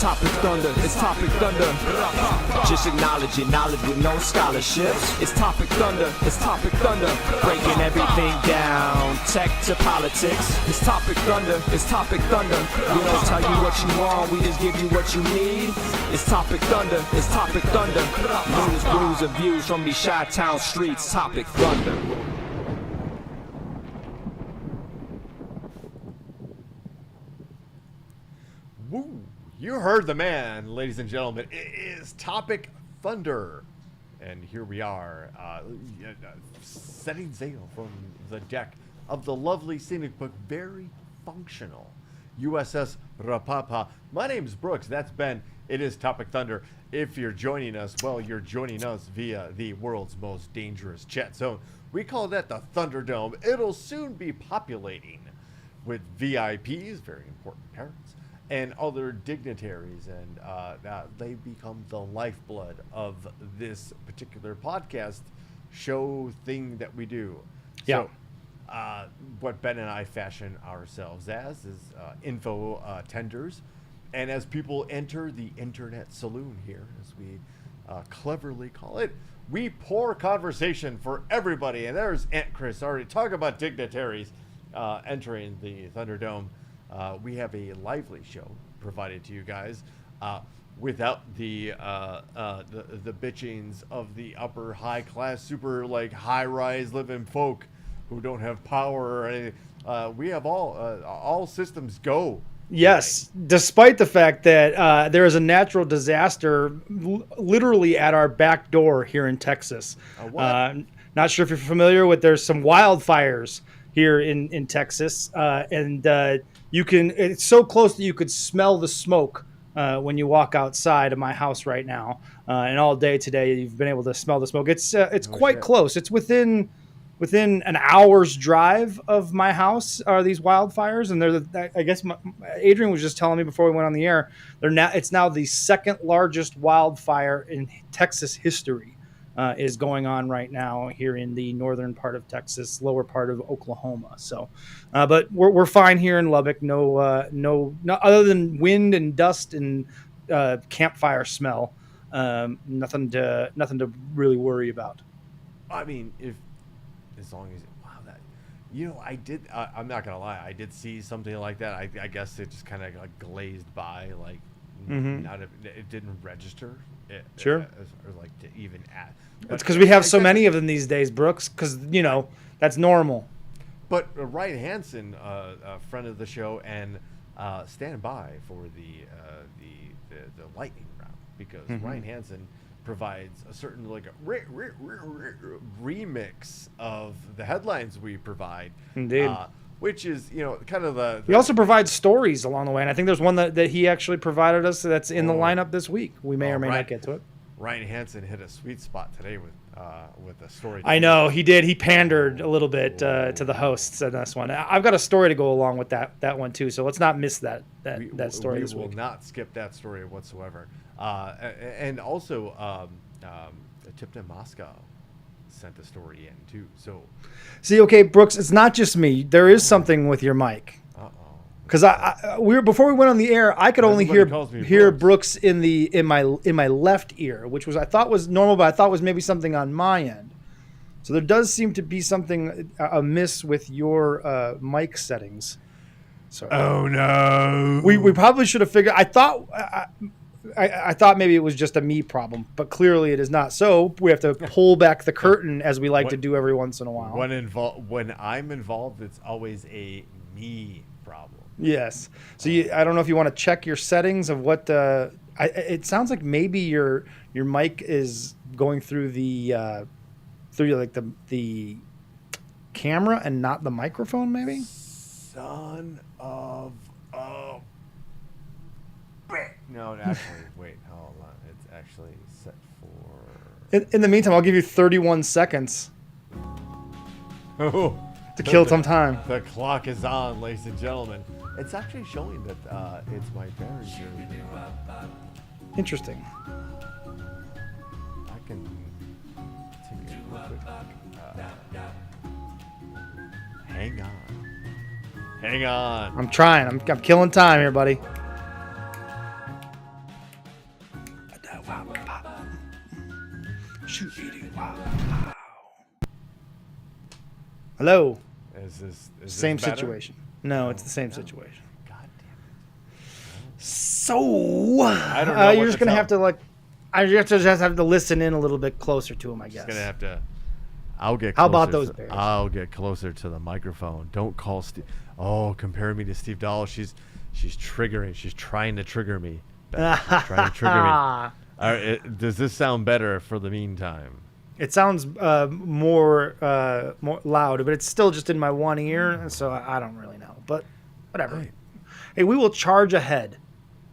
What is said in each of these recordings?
Topic Thunder, it's Topic Thunder. Just acknowledge it, knowledge with no scholarships. It's Topic Thunder, it's Topic Thunder. Breaking everything down, tech to politics. It's Topic Thunder, it's Topic Thunder. We don't tell you what you want, we just give you what you need. It's Topic Thunder, it's Topic Thunder. News, brews, and views from these Chi-Town streets. Topic Thunder. Woo! You heard the man, ladies and gentlemen. It is Topic Thunder. And here we are, setting sail from the deck of the lovely, scenic, but very functional USS Rapapa. My name's Brooks, that's Ben. It is Topic Thunder. If you're joining us, well, you're joining us via the world's most dangerous chat zone. We call that the Thunderdome. It'll soon be populating with VIPs, very important parents, and other dignitaries, and they become the lifeblood of this particular podcast show thing that we do. Yeah. So, what Ben and I fashion ourselves as is info tenders, and as people enter the Internet Saloon here, as we cleverly call it, we pour conversation for everybody. And there's Aunt Chris already talking about dignitaries entering the Thunderdome. We have a lively show provided to you guys without the bitchings of the upper high class, super like high rise living folk who don't have power or anything. We have all systems go. Yes, despite the fact that there is a natural disaster literally at our back door here in Texas. Not sure if you're familiar with, there's some wildfires here in Texas, and it's so close that you could smell the smoke when you walk outside of my house right now, and all day today you've been able to smell the smoke. It's quite close. It's within an hour's drive of my house are these wildfires, and I guess Adrian was just telling me before we went on the air, it's now the second largest wildfire in Texas history. Is going on right now here in the northern part of Texas, lower part of Oklahoma. So, but we're fine here in Lubbock. No, other than wind and dust and campfire smell. Nothing to really worry about. I mean, as long as I did. I'm not gonna lie. I did see something like that. I guess it just kind of like glazed by, like it didn't register. Sure. Or like to even add. It's because we have so many of them these days, Brooks. Because that's normal. But Ryan Hansen, a friend of the show, and stand by for the lightning round, because Ryan Hansen provides a certain like remix of the headlines we provide. Indeed. Which is, kind of the... He also provides stories along the way, and I think there's one that he actually provided us that's in the lineup this week. We may or may not get to it. Ryan Hansen hit a sweet spot today with a story. I know, he did. He pandered a little bit to the hosts in this one. I've got a story to go along with that one, too, so let's not miss that story this week. We will not skip that story whatsoever. And also, Tipton Moscow sent a story in too. So, see, okay, Brooks, it's not just me. There is something with your mic. Because before we went on the air, I could only hear Brooks in my left ear, which I thought was normal, but I thought was maybe something on my end. So there does seem to be something amiss with your mic settings. So, oh no, we probably should have figured. I thought maybe it was just a me problem, but clearly it is not. So we have to pull back the curtain, as we like to do every once in a while. When I'm involved, it's always a me problem. Yes. So I don't know if you want to check your settings of what. It sounds like maybe your mic is going through the camera and not the microphone, maybe. Son of a. No, actually, wait, hold on. It's actually set for... In the meantime, I'll give you 31 seconds to kill some time. The clock is on, ladies and gentlemen. It's actually showing that it's my bearings here. Interesting. I can take it real quick. Hang on. I'm trying. I'm killing time here, buddy. Hello. Is this Same better? situation. No, it's the same situation. God damn So I don't know what you're to just gonna tell. have to like, I just have to listen in a little bit closer to him, I guess. it. Gonna have to. I'll get. How about closer those bears? I'll get closer to the microphone. Don't call Steve. Oh, compare me to Steve Dahl. She's triggering. She's trying to trigger me. She's trying to trigger me. All right, does this sound better for the meantime? It sounds more loud, but it's still just in my one ear, so I don't really know. But whatever. Right. Hey, we will charge ahead.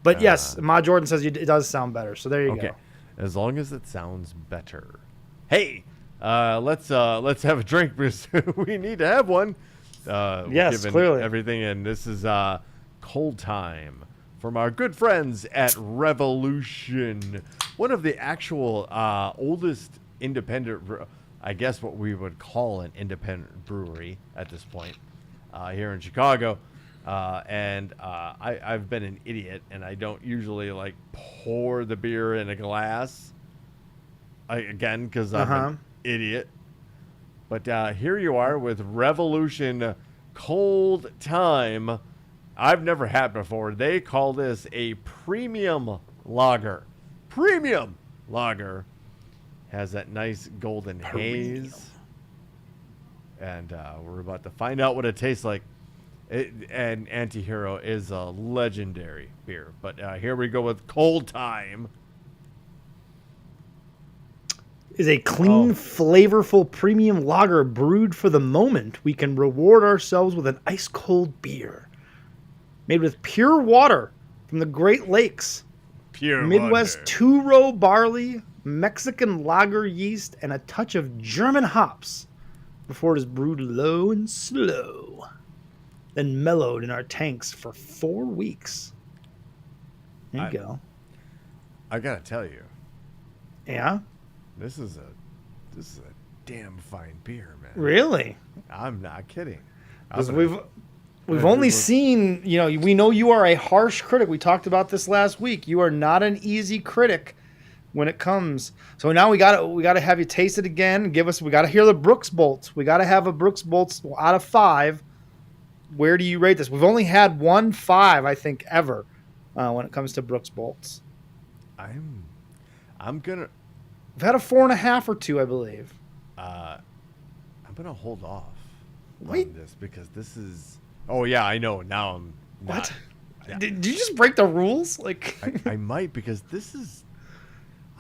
But yes, Ma Jordan says it does sound better. So there you Okay, go. as long as it sounds better. Hey, let's have a drink because we need to have one. Yes, given clearly. everything, and this is Cold Time from our good friends at Revolution, one of the actual oldest independent, I guess what we would call an independent brewery at this point here in Chicago. And I've been an idiot, and I don't usually like pour the beer in a glass. Again, because I'm an idiot. But here you are with Revolution Cold Time. I've never had before. They call this a premium lager. Premium lager. Has that nice golden haze. And we're about to find out what it tastes like. And Antihero is a legendary beer. But here we go with Cold Time. Is a clean, flavorful premium lager brewed for the moment. We can reward ourselves with an ice cold beer made with pure water from the Great Lakes, Pure Midwest water. two-row barley, Mexican lager yeast, and a touch of German hops before it is brewed low and slow, then mellowed in our tanks for 4 weeks. There you go. I gotta tell you, Yeah? this is a damn fine beer, man. Really? I'm not kidding. Because we've only seen, we know you are a harsh critic. We talked about this last week. You are not an easy critic when it comes. So now we gotta have you taste it again. We gotta hear the Brooks Bolts. We gotta have a Brooks Bolts out of 5. Where do you rate this? We've only had 1 5, I think, ever when it comes to Brooks Bolts. I'm gonna We've had a 4.5 or 2, I believe. I'm gonna hold off Wait. on this because this is. Oh yeah, I know. Now I'm not. What? Yeah. Did you just break the rules? Like, I might because this is.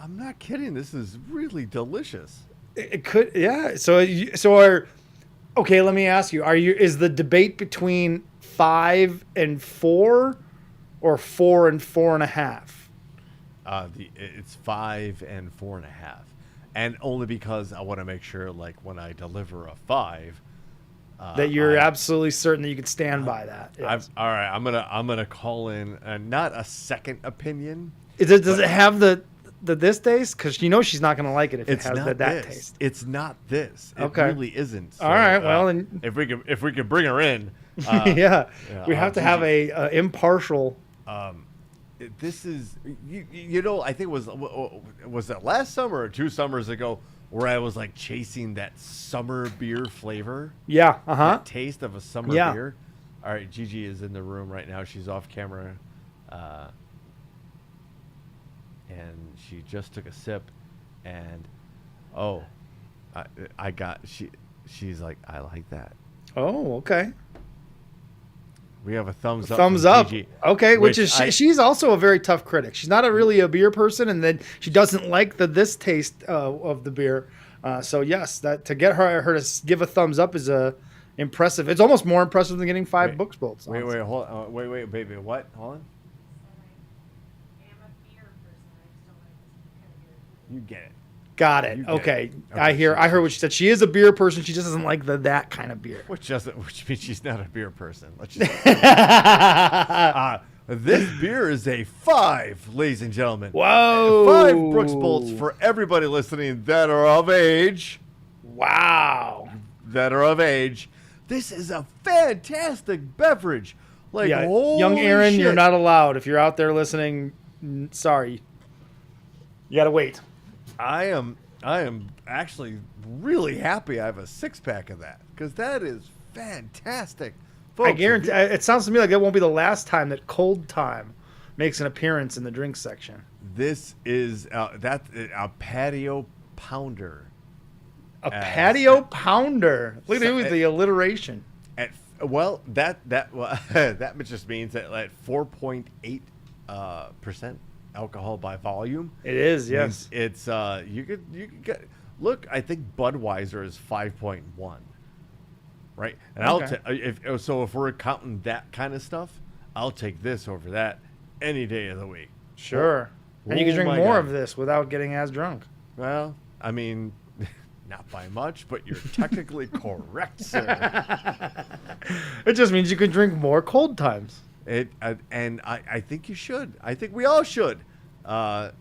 I'm not kidding. This is really delicious. it could, yeah. Okay, let me ask you: is the debate between 5 and 4, or 4 and 4.5? It's 5 and 4.5, and only because I want to make sure, like when I deliver a 5, That you're absolutely certain that you could stand by that. Yes. all right. I'm gonna call in not a second opinion. Does it have the this taste? Because she's not going to like it if it has that taste. It's not this. It Okay. really isn't. So, All right. Well, then, if we could bring her in. yeah, we have to have Gigi. a impartial. This is I think was it last summer or 2 summers ago where I was like chasing that summer beer flavor. Yeah. That taste of a summer Yeah. beer. All right, Gigi is in the room right now. She's off camera, and she just took a sip, and she's like, I like that. Oh, okay. We have a thumbs up. Thumbs from up. Gigi, Okay, which is she's also a very tough critic. She's not really a beer person, and then she doesn't like this taste of the beer. So yes, that to get her to give a thumbs up is impressive. It's almost more impressive than getting 5 Brooks Bolts. Wait, hold on. Wait, baby. What? Hold on. You get it. Got it. You get Okay. it. Okay, I heard what she said. She is a beer person. She just doesn't like that kind of beer. Which means she's not a beer person. Let's just. This beer is a 5, ladies and gentlemen. Whoa. 5 Brooks Bolts for everybody listening that are of age. Wow. That are of age. This is a fantastic beverage. Like, Yeah, holy young Aaron, shit. you're not allowed. If you're out there listening, sorry. You gotta wait. I am actually really happy I have a 6-pack of that, because that is fantastic. Folks, I guarantee. It sounds to me like it won't be the last time that Cold Time makes an appearance in the drink section. this is a patio pounder. A patio pounder. Look at so you with the alliteration. That just means that at 4.8 percent alcohol by volume. It is, yes. It's you could get. Look, I think Budweiser is 5.1. Right, and Okay. if we're counting that kind of stuff, I'll take this over that any day of the week. Sure. And you can Oh drink my more God. of this without getting as drunk. Well, I mean, not by much, but you're technically correct, sir. It just means you can drink more Cold Times. And I think you should. I think we all should. With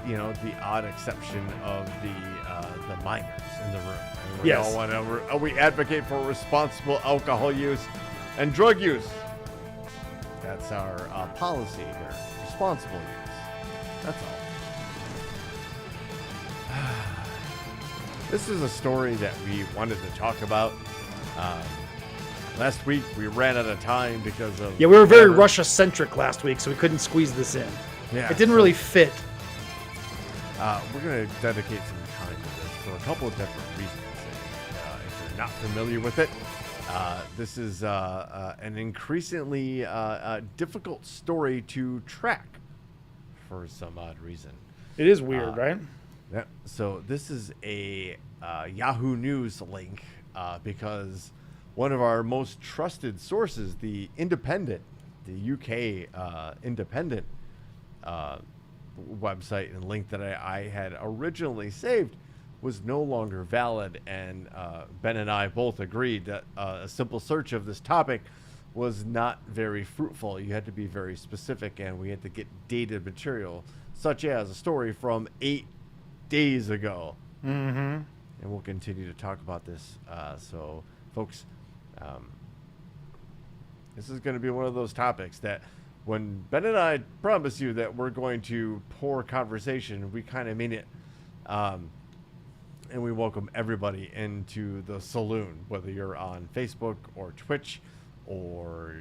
the odd exception of the minors in the room. And we Yes. all want to. We advocate for responsible alcohol use and drug use. That's our policy here. Responsible use. That's all. This is a story that we wanted to talk about. Last week we ran out of time because of Yeah, we were very whatever. Russia-centric last week, so we couldn't squeeze this in. Yeah, It didn't so, really fit. We're going to dedicate some time to this for a couple of different reasons. And, if you're not familiar with it, this is an increasingly difficult story to track for some odd reason. It is weird, right? Yeah. So this is a Yahoo News link because one of our most trusted sources, the Independent, the UK Independent website and link that I had originally saved, was no longer valid, and Ben and I both agreed that a simple search of this topic was not very fruitful. You had to be very specific, and we had to get dated material, such as a story from 8 days ago. Mm-hmm. And we'll continue to talk about this. So, folks, this is going to be one of those topics that when Ben and I promise you that we're going to pour conversation, we kind of mean it. And we welcome everybody into the saloon, whether you're on Facebook or Twitch or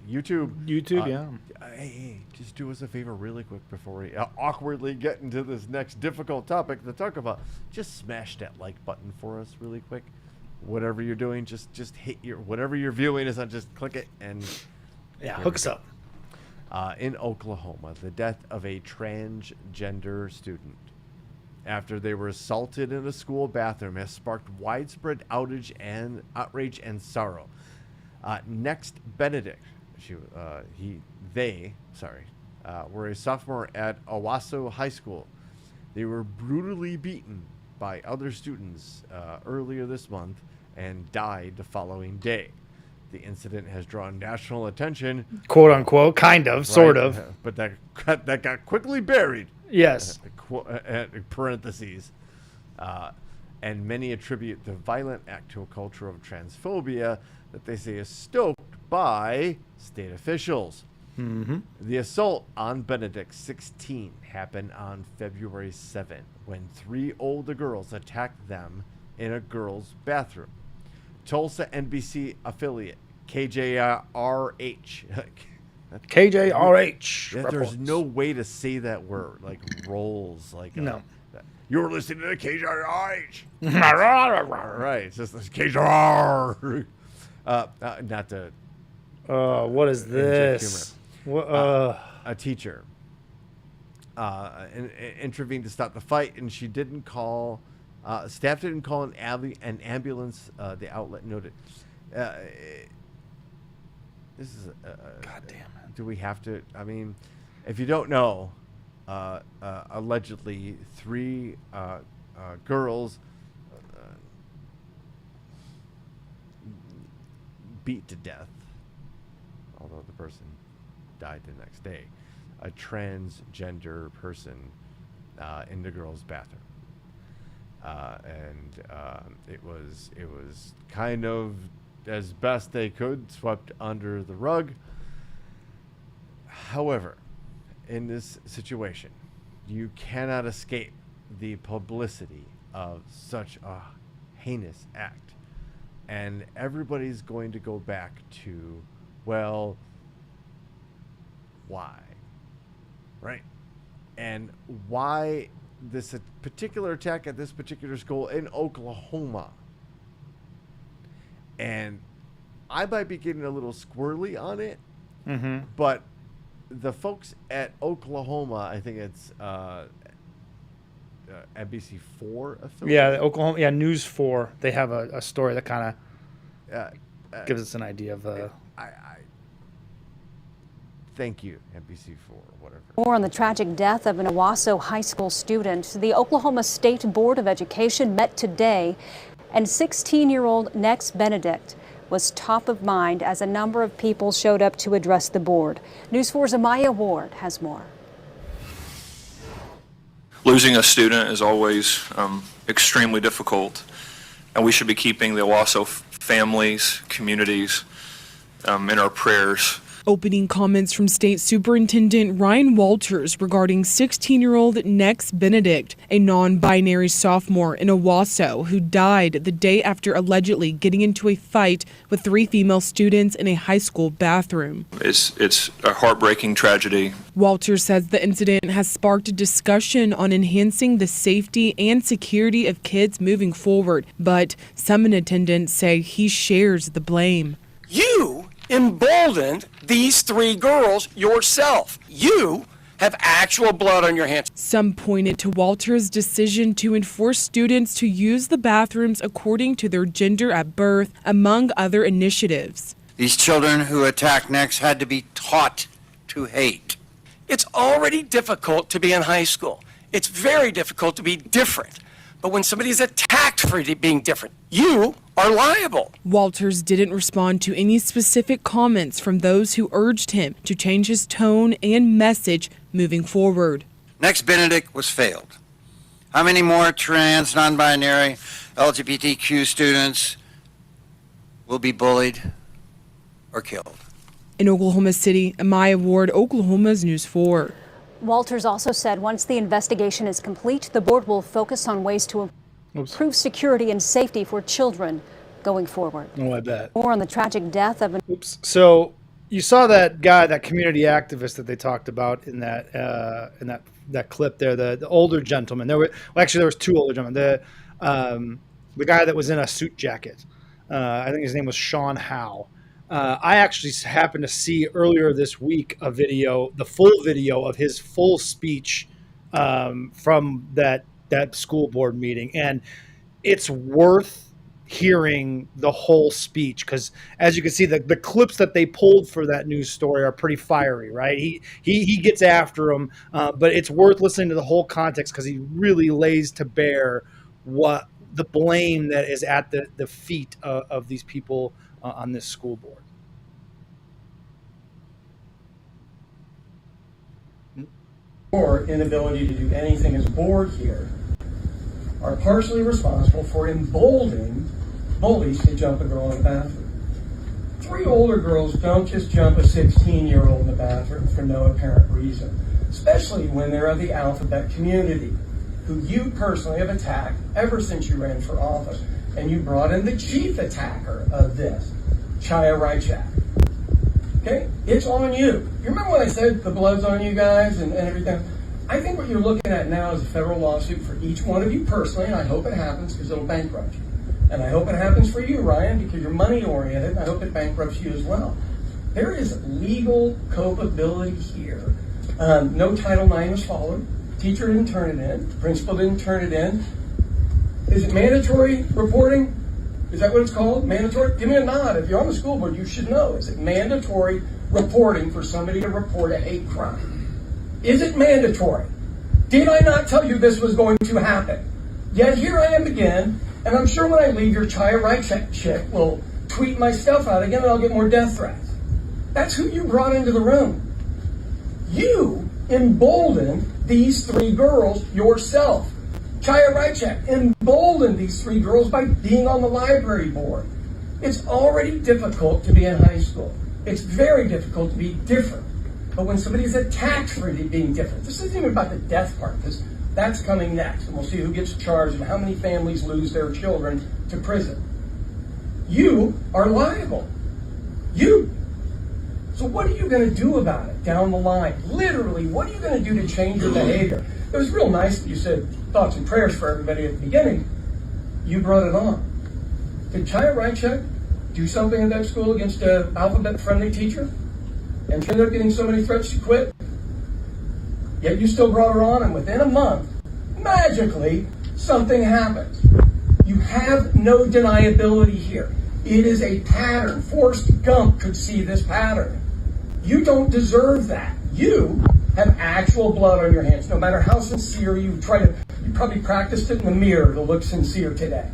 YouTube. YouTube, yeah. Hey, just do us a favor really quick before we awkwardly get into this next difficult topic to talk about. Just smash that like button for us really quick. Whatever you're doing, just hit whatever you're viewing is on, just click it and Yeah, here hooks we go. up. In Oklahoma, the death of a transgender student after they were assaulted in a school bathroom has sparked widespread outrage and sorrow. Next Benedict, they were a sophomore at Owasso High School. They were brutally beaten by other students earlier this month and died the following day. The incident has drawn national attention, Quote unquote, kind of, sort right? of. But that got quickly buried. Yes. Parentheses. And many attribute the violent act to a culture of transphobia that they say is stoked by state officials. Mm-hmm. The assault on Benedict, 16, happened on February 7 when 3 older girls attacked them in a girls' bathroom. Tulsa NBC affiliate KJRH. KJRH. Yeah, there's reports. no way to say that word, like rolls, like No. You're listening to KJRH. Right, it's just this KJR. Not to What is this? What, a teacher intervened to stop the fight, and she didn't call. Staff didn't call an ambulance. The outlet noted. This is God damn it. do we have to? I mean, if you don't know, allegedly 3 girls beat to death, although the person died the next day. A transgender person in the girls' bathroom. It was kind of, as best they could, swept under the rug. However, in this situation, you cannot escape the publicity of such a heinous act. And everybody's going to go back to, well, why? Right? And why this particular attack at this particular school in Oklahoma? And I might be getting a little squirrely on it, but the folks at Oklahoma, I think it's NBC4 affiliate. Yeah, Oklahoma. Yeah, News 4. They have a story that kind of gives us an idea of. I thank you, NBC4, whatever. More on the tragic death of an Owasso high school student. The Oklahoma State Board of Education met today, and 16-year-old Nex Benedict was top of mind as a number of people showed up to address the board. News 4's Amaya Ward has more. Losing a student is always extremely difficult, and we should be keeping the Owasso families, communities in our prayers. Opening comments from State Superintendent Ryan Walters regarding 16-year-old Nex Benedict, a non-binary sophomore in Owasso who died the day after allegedly getting into a fight with 3 female students in a high school bathroom. It's a heartbreaking tragedy. Walters says the incident has sparked a discussion on enhancing the safety and security of kids moving forward, but some in attendance say he shares the blame. You emboldened these 3 girls yourself. You have actual blood on your hands. Some pointed to Walters' decision to enforce students to use the bathrooms according to their gender at birth, among other initiatives. These children who attacked Nex had to be taught to hate. It's already difficult to be in high school. It's very difficult to be different. But when somebody is attacked for being different, you are liable. Walters didn't respond to any specific comments from those who urged him to change his tone and message moving forward. Nex Benedict was failed. How many more trans, non-binary, LGBTQ students will be bullied or killed? In Oklahoma City, Amaya Ward, Oklahoma's News 4. Walters also said once the investigation is complete, the board will focus on ways to improve security and safety for children going forward. Oh, I bet. More on the tragic death of an... Oops. So you saw that guy, that community activist that they talked about in that that clip there, the older gentleman. There was 2 older gentlemen. The guy that was in a suit jacket. I think his name was Sean Howe. I actually happened to see earlier this week the full video of his full speech from that school board meeting. And it's worth hearing the whole speech because, as you can see, the clips that they pulled for that news story are pretty fiery, right? He gets after them, but it's worth listening to the whole context because he really lays to bear what the blame that is at the feet of these people on this school board. Or inability to do anything as a board here are partially responsible for emboldening bullies to jump a girl in the bathroom. 3 older girls don't just jump a 16-year-old in the bathroom for no apparent reason, especially when they're of the alphabet community, who you personally have attacked ever since you ran for office. And you brought in the chief attacker of this, Chaya Rychak. Okay? It's on you. You remember when I said the blood's on you guys and everything? I think what you're looking at now is a federal lawsuit for each one of you personally, and I hope it happens because it'll bankrupt you. And I hope it happens for you, Ryan, because you're money-oriented, and I hope it bankrupts you as well. There is legal culpability here. No Title IX was followed. Teacher didn't turn it in. Principal didn't turn it in. Is it mandatory reporting? Is that what it's called? Mandatory? Give me a nod. If you're on the school board, you should know. Is it mandatory reporting for somebody to report a hate crime? Is it mandatory? Did I not tell you this was going to happen? Yet here I am again, and I'm sure when I leave, your Chaya Rychak chick will tweet my stuff out again and I'll get more death threats. That's who you brought into the room. You emboldened these 3 girls yourself. Chaya Rychak emboldened these 3 girls by being on the library board. It's already difficult to be in high school. It's very difficult to be different. But when somebody's attacked for being different, this isn't even about the death part, because that's coming next, and we'll see who gets charged and how many families lose their children to prison. You are liable. You. So what are you going to do about it down the line? Literally, what are you going to do to change your behavior? It was real nice that you said thoughts and prayers for everybody at the beginning. You brought it on. Did Chaya Rychek do something in that school against an alphabet-friendly teacher? And she ended up getting so many threats she quit? Yet you still brought her on, and within a month, magically, something happens. You have no deniability here. It is a pattern. Forrest Gump could see this pattern. You don't deserve that. You have actual blood on your hands. No matter how sincere you probably practiced it in the mirror to look sincere today.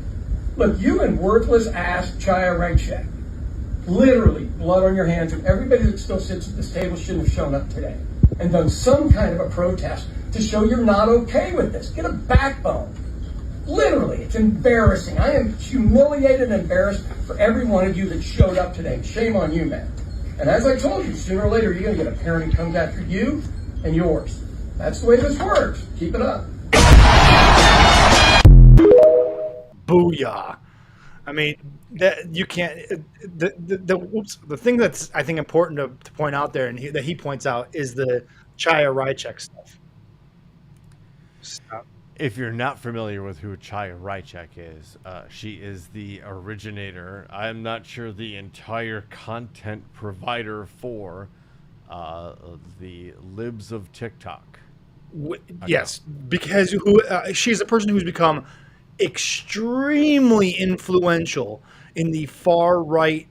Look, you and worthless ass Chaya Rychek, literally blood on your hands, and everybody that still sits at this table shouldn't have shown up today and done some kind of a protest to show you're not okay with this. Get a backbone. Literally, it's embarrassing. I am humiliated and embarrassed for every one of you that showed up today. Shame on you, man. And as I told you, sooner or later, you're going to get a parent who comes after you and yours. That's the way this works. Keep it up. Booyah. I mean, that you can't. The thing that's I think important to point out there, and that he points out, is the Chaya Rychek stuff. Stop. If you're not familiar with who Chaya Rychek is, she is the originator. I'm not sure the entire content provider for the libs of TikTok. Yes, because she's a person who's become extremely influential in the far right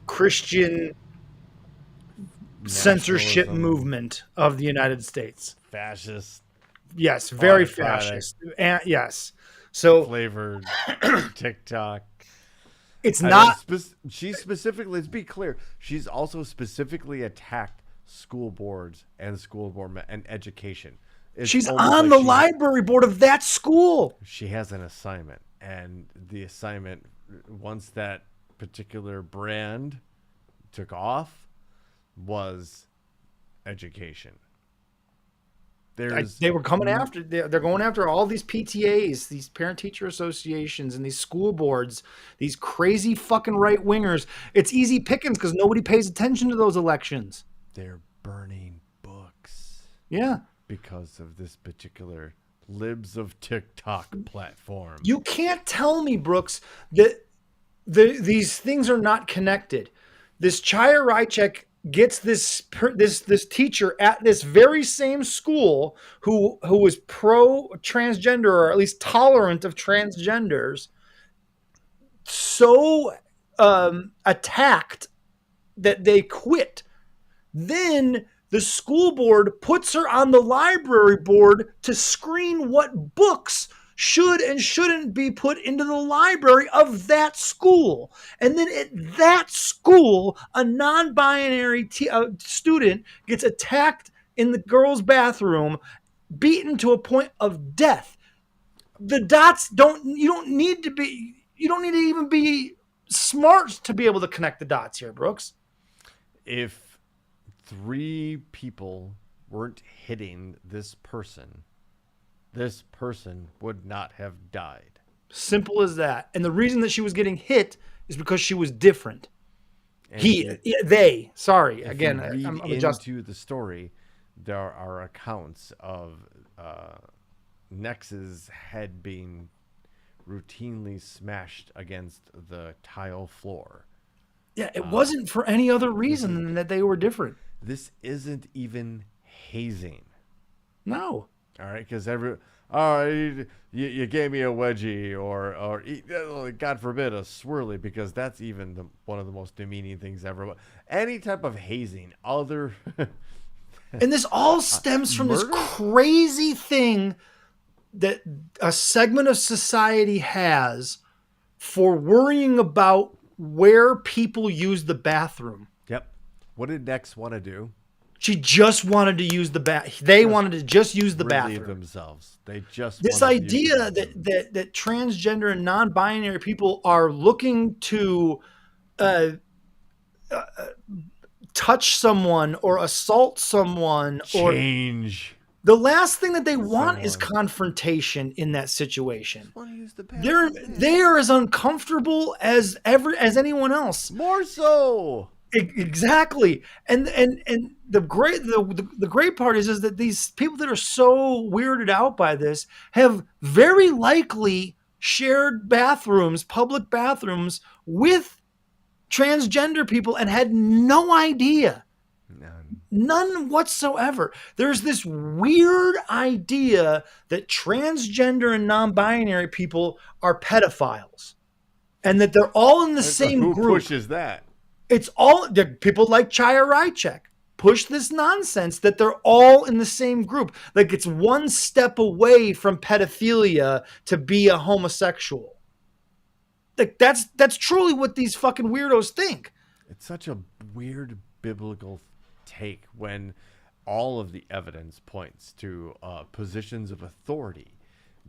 Christian censorship movement of the United States. Fascist. Yes, very fascist. And yes, so flavored TikTok. It's not. She specifically, let's be clear, she's also specifically attacked school boards and school board and education. She's on the library board of that school. She has an assignment, and the assignment, once that particular brand took off, was education. They were coming after. They're going after all these PTAs, these parent-teacher associations, and these school boards. These crazy fucking right wingers. It's easy pickings because nobody pays attention to those elections. They're burning books. Yeah, because of this particular libs of TikTok platform. You can't tell me, Brooks, that these things are not connected. This Chaya Rychek gets this teacher at this very same school who was pro-transgender, or at least tolerant of transgenders, so attacked that they quit. Then the school board puts her on the library board to screen what books should and shouldn't be put into the library of that school. And then at that school, a non-binary student gets attacked in the girls' bathroom, beaten to a point of death. The dots you don't need to even be smart to be able to connect the dots here, Brooks. If 3 people weren't hitting this person would not have died. Simple as that. And the reason that she was getting hit is because she was different. I'm adjusting. Into the story, there are accounts of Nex's head being routinely smashed against the tile floor. Yeah, it wasn't for any other reason than that they were different. This isn't even hazing. No. All right, because you gave me a wedgie or God forbid a swirly, because that's even one of the most demeaning things ever. Any type of hazing, and this all stems from this crazy thing that a segment of society has for worrying about where people use the bathroom. Yep. What did Nex want to do? She just wanted to use the They wanted to just use the bathroom themselves. They just this idea that transgender and non-binary people are looking to touch someone or assault someone or Change. the last thing that they want is confrontation in that situation. Want to use the They are as uncomfortable as anyone else. More so. Exactly. And the great part is that these people that are so weirded out by this have very likely shared bathrooms, public bathrooms with transgender people and had no idea. None whatsoever. There's this weird idea that transgender and non-binary people are pedophiles and that they're all in the same Who group. pushes that? It's all people like Chaya Rychek push this nonsense that they're all in the same group. Like it's one step away from pedophilia to be a homosexual. Like that's truly what these fucking weirdos think. It's such a weird biblical take when all of the evidence points to positions of authority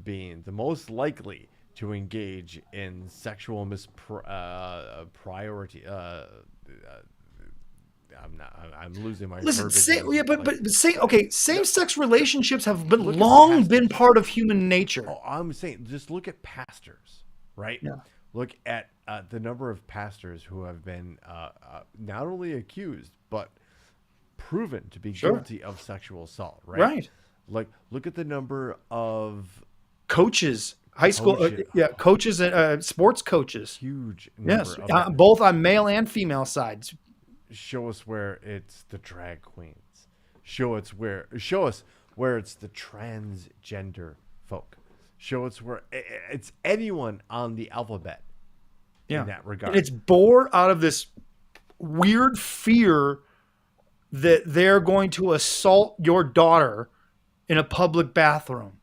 being the most likely to engage in sexual priority. I'm losing my. Listen, verbiage. same-sex relationships have been part of human nature. Oh, I'm saying, just look at pastors, right? Yeah. Look at the number of pastors who have been not only accused but proven to be guilty of sexual assault, right? Right. Like, look at the number of coaches, high school, coaches and sports coaches. Huge number Yes, of them. both on male and female sides. Show us where it's the drag queens. Show us where it's the transgender folk. Show us where it's anyone on the alphabet. Yeah. In that regard, and it's born out of this weird fear that they're going to assault your daughter in a public bathroom.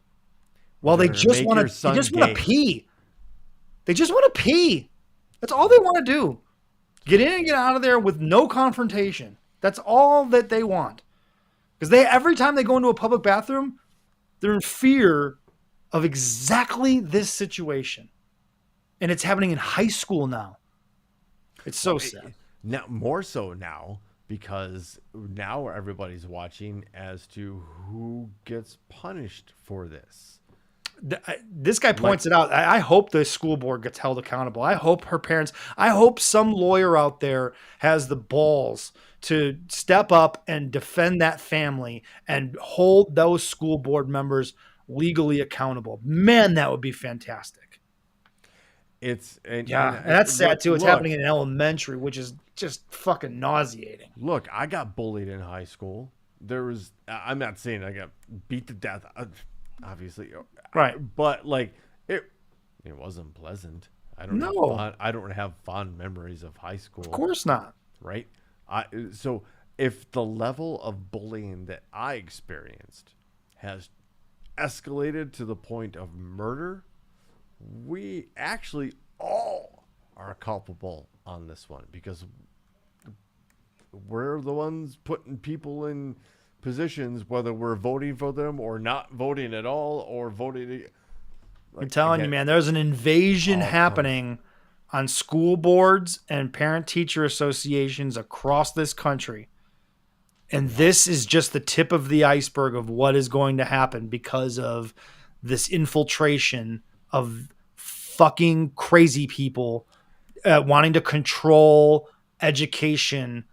Well, they just want to pee. They just want to pee. That's all they want to do. Get in and get out of there with no confrontation. That's all that they want. Because every time they go into a public bathroom, they're in fear of exactly this situation. And it's happening in high school now. It's so sad. Now, more so now, because now everybody's watching as to who gets punished for this. This guy points it out. I hope the school board gets held accountable. I hope her parents, I hope some lawyer out there has the balls to step up and defend that family and hold those school board members legally accountable. Man, that would be fantastic. And that's sad too. It's happening in elementary, which is just fucking nauseating. Look, I got bullied in high school. I'm not saying I got beat to death, obviously, right? But like it wasn't pleasant. I don't have fond memories of high school. Of course not. Right. So if the level of bullying that I experienced has escalated to the point of murder, we actually all are culpable on this one, because we're the ones putting people in positions, whether we're voting for them or not voting at all, or voting. I'm telling you, man, there's an invasion happening on school boards and parent-teacher associations across this country. And this is just the tip of the iceberg of what is going to happen because of this infiltration of fucking crazy people wanting to control education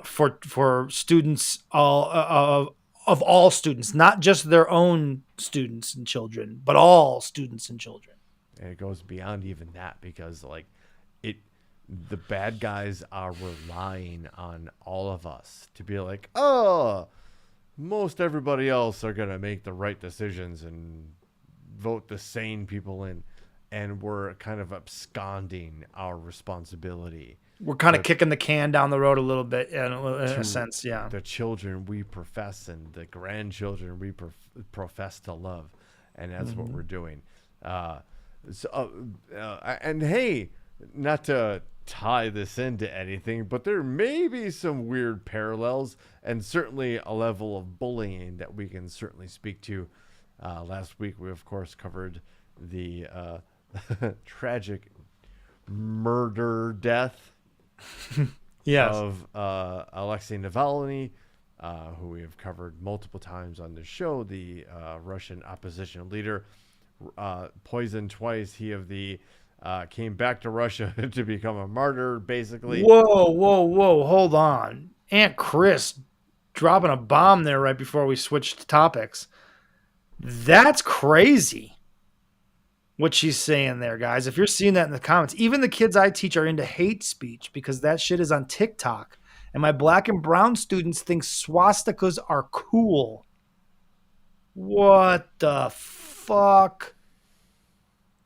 for students of all students, not just their own students and children, but all students and children. And it goes beyond even that, because the bad guys are relying on all of us to be like, oh, most everybody else are going to make the right decisions and vote the sane people in. And we're kind of absconding our responsibility. We're kind of kicking the can down the road a little bit in a sense, yeah. The children we profess and the grandchildren we profess to love. And that's what we're doing. And hey, not to tie this into anything, but there may be some weird parallels and certainly a level of bullying that we can certainly speak to. Last week, we, of course, covered the tragic death Yes. of Alexei Navalny, who we have covered multiple times on this show, the Russian opposition leader, poisoned twice. He came back to Russia to become a martyr, basically. Whoa. Hold on. Aunt Chris dropping a bomb there right before we switched topics. That's crazy what she's saying there, guys. If you're seeing that in the comments, even the kids I teach are into hate speech because that shit is on TikTok. And my black and brown students think swastikas are cool. What the fuck?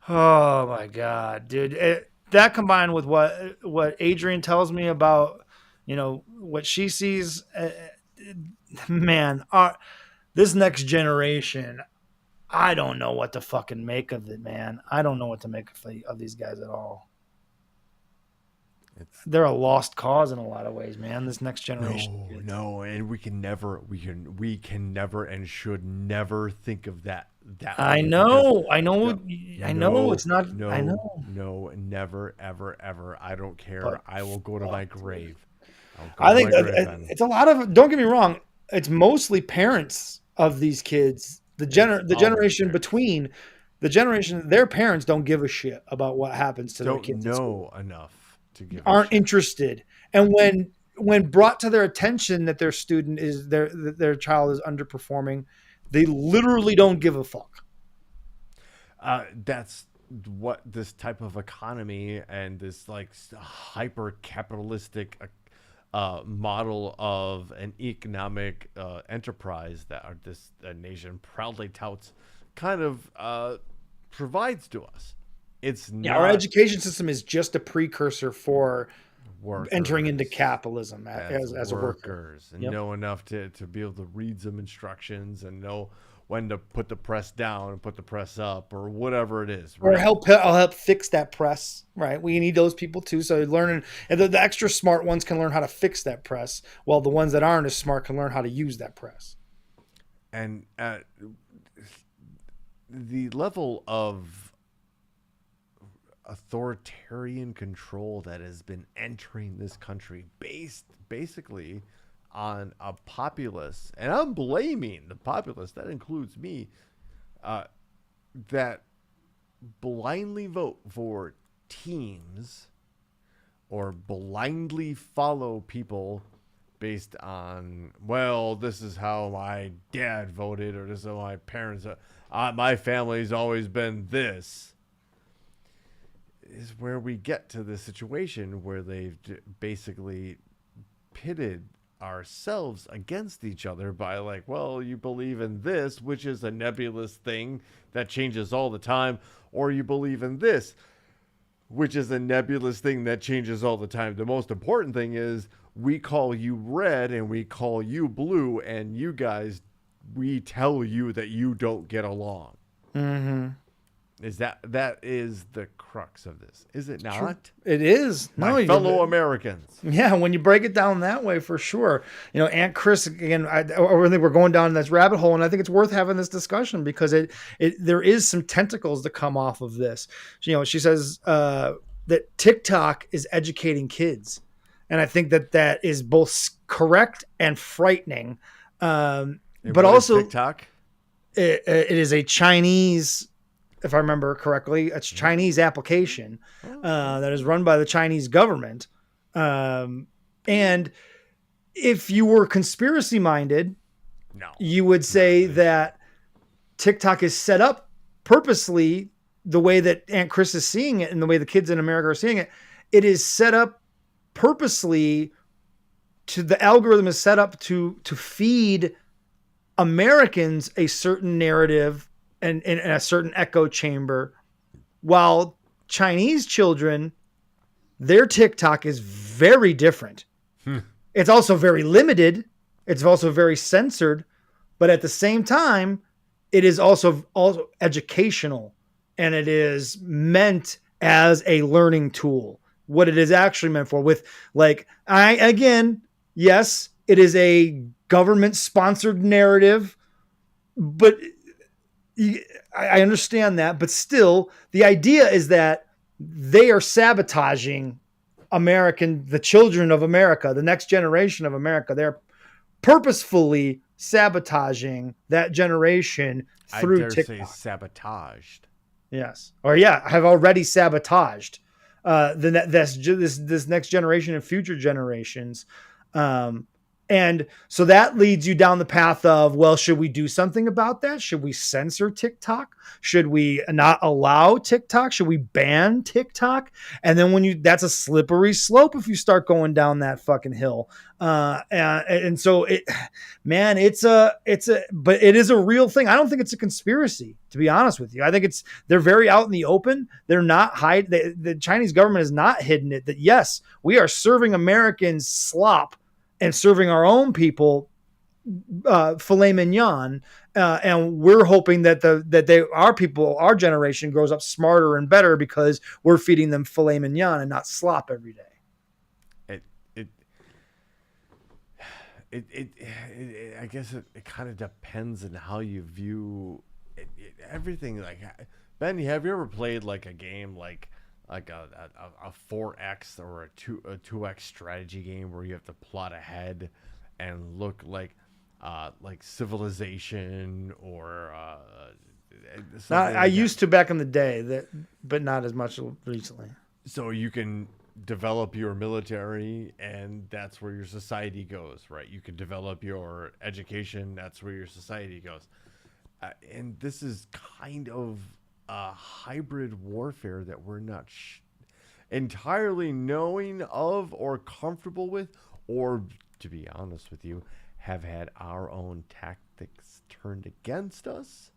Oh my God, dude. That combined with what Adrian tells me about, what she sees, man, this next generation, I don't know what to fucking make of it, man. I don't know what to make of these guys at all. They're a lost cause in a lot of ways, man. This next generation. No, and we can never and should never think of that. I know. It's not. I know. No, never, ever. I don't care. But I will go to my grave. I think it's a lot of. Don't get me wrong. It's mostly parents of these kids. The generation between the generation, their parents don't give a shit about what happens to their kids. Don't know enough to give. Aren't interested, and when brought to their attention that their student is their child is underperforming, they literally don't give a fuck. That's what this type of economy and this like hyper capitalistic model of an economic enterprise that this nation proudly touts kind of provides to us. It's not, our education system is just a precursor for workers, entering into capitalism as a worker. Workers and know enough to be able to read some instructions and know when to put the press down and put the press up or whatever it is. Right? Or I'll help fix that press. Right. We need those people too. So learning, and the extra smart ones can learn how to fix that press, while the ones that aren't as smart can learn how to use that press. And the level of authoritarian control that has been entering this country based basically on a populace, and I'm blaming the populace, that includes me, that blindly vote for teams or blindly follow people based on, well, this is how my dad voted, or this is how my parents, my family's always been this, is where we get to the situation where they've basically pitted ourselves against each other by like, well, you believe in this, which is a nebulous thing that changes all the time, or you believe in this, which is a nebulous thing that changes all the time. The most important thing is we call you red and we call you blue, and you guys, we tell you that you don't get along. Mm-hmm. Is that is the crux of this? Is it not? Sure. It is. My fellow Americans. Yeah, when you break it down that way, for sure. Aunt Chris, again, I think we're going down this rabbit hole, and I think it's worth having this discussion because there is some tentacles that come off of this. She says that TikTok is educating kids, and I think that is both correct and frightening. But also, TikTok. It is a Chinese, if I remember correctly, it's a Chinese application that is run by the Chinese government. And if you were conspiracy minded, you would say that TikTok is set up purposely the way that Aunt Chris is seeing it and the way the kids in America are seeing it. It is set up purposely the algorithm is set up to feed Americans a certain narrative and a certain echo chamber, while Chinese children, their TikTok is very different. It's also very limited. It's also very censored, but at the same time, it is also educational, and it is meant as a learning tool. What it is actually meant for, yes, it is a government-sponsored narrative, but I understand that, but still, the idea is that they are sabotaging the children of America, the next generation of America. They're purposefully sabotaging that generation through I dare say TikTok. sabotaged. Yes, or have already sabotaged this next generation and future generations. And so that leads you down the path of, well, should we do something about that? Should we censor TikTok? Should we not allow TikTok? Should we ban TikTok? And then that's a slippery slope if you start going down that fucking hill. And so but it is a real thing. I don't think it's a conspiracy, to be honest with you. I think they're very out in the open. They're not the Chinese government has not hidden it, that yes, we are serving Americans slop and serving our own people filet mignon, and we're hoping that our generation grows up smarter and better because we're feeding them filet mignon and not slop every day. I guess it kind of depends on how you view everything. Like, Ben, have you ever played like a game like a 4X or a 2X strategy game where you have to plot ahead and look like Civilization or I used to back in the day, but not as much recently. So you can develop your military, and that's where your society goes, right? You can develop your education, that's where your society goes. And this is kind of a hybrid warfare that we're not entirely knowing of or comfortable with, or, to be honest with you, have had our own tactics turned against us,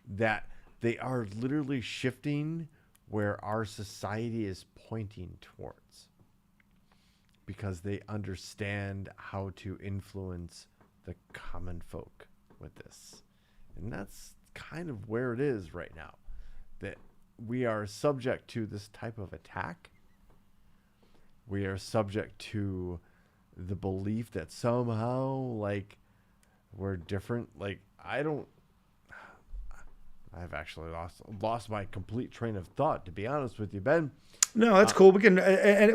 that they are literally shifting where our society is pointing towards, because they understand how to influence the common folk with this. And that's kind of where it is right now, that we are subject to this type of attack. We are subject to the belief that somehow, like, we're different. Like, I've actually lost my complete train of thought, to be honest with you, Ben. No, that's cool. We can,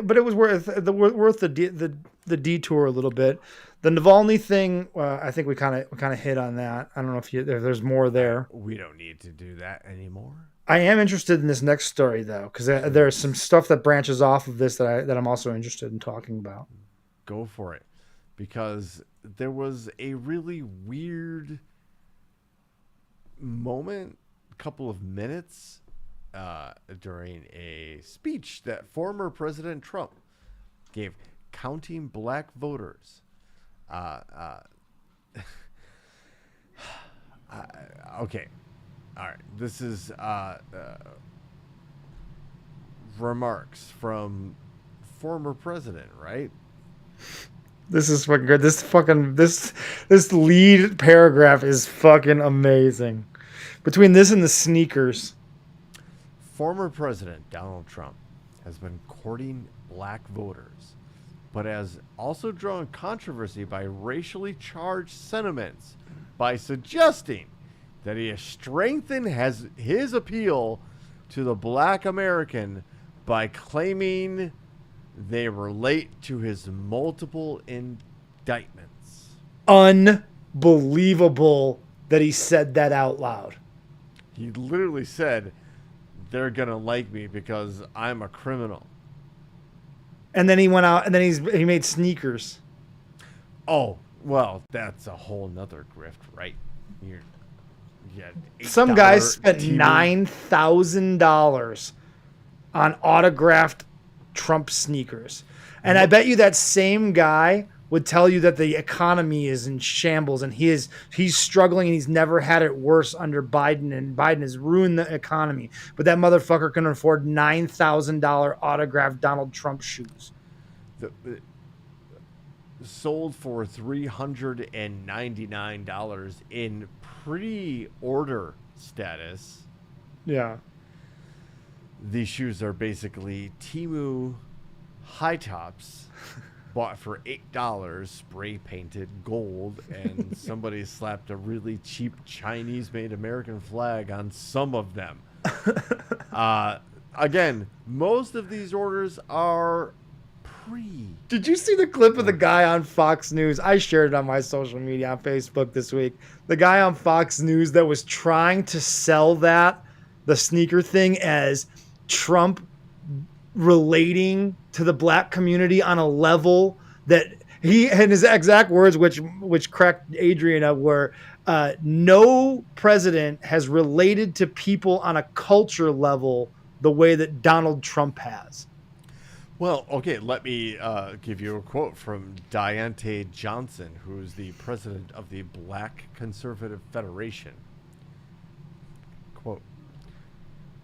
but it was worth the detour a little bit. The Navalny thing, I think we kind of hit on that. I don't know if there's more there. We don't need to do that anymore. I am interested in this next story though, because there's some stuff that branches off of this that I'm also interested in talking about. Go for it, because there was a really weird moment, couple of minutes during a speech that former President Trump gave, counting black voters. Okay. All right. This is remarks from former president, right? This is fucking good. This lead paragraph is fucking amazing. Between this and the sneakers. Former President Donald Trump has been courting black voters, but has also drawn controversy by racially charged sentiments by suggesting that he has strengthened his appeal to the black American by claiming they relate to his multiple indictments. Unbelievable that he said that out loud. He literally said, they're going to like me because I'm a criminal. And then he went out and then he made sneakers. Oh, well, that's a whole nother grift, right? Some guys spent $9,000 on autographed Trump sneakers. And I bet you that same guy would tell you that the economy is in shambles and he's struggling and he's never had it worse under Biden, and Biden has ruined the economy. But that motherfucker can afford $9,000 autographed Donald Trump shoes. Sold for $399 in pre-order status. Yeah. These shoes are basically Temu high tops bought for $8, spray painted gold, and somebody slapped a really cheap Chinese made American flag on some of them. Again, most of these orders are 3. Did you see the clip of the guy on Fox News? I shared it on my social media on Facebook this week. The guy on Fox News that was trying to sell the sneaker thing as Trump relating to the black community on a level that he, and his exact words, which cracked Adrian up, were no president has related to people on a culture level the way that Donald Trump has. Well, okay, let me give you a quote from Deontay Johnson, who's the president of the Black Conservative Federation. Quote,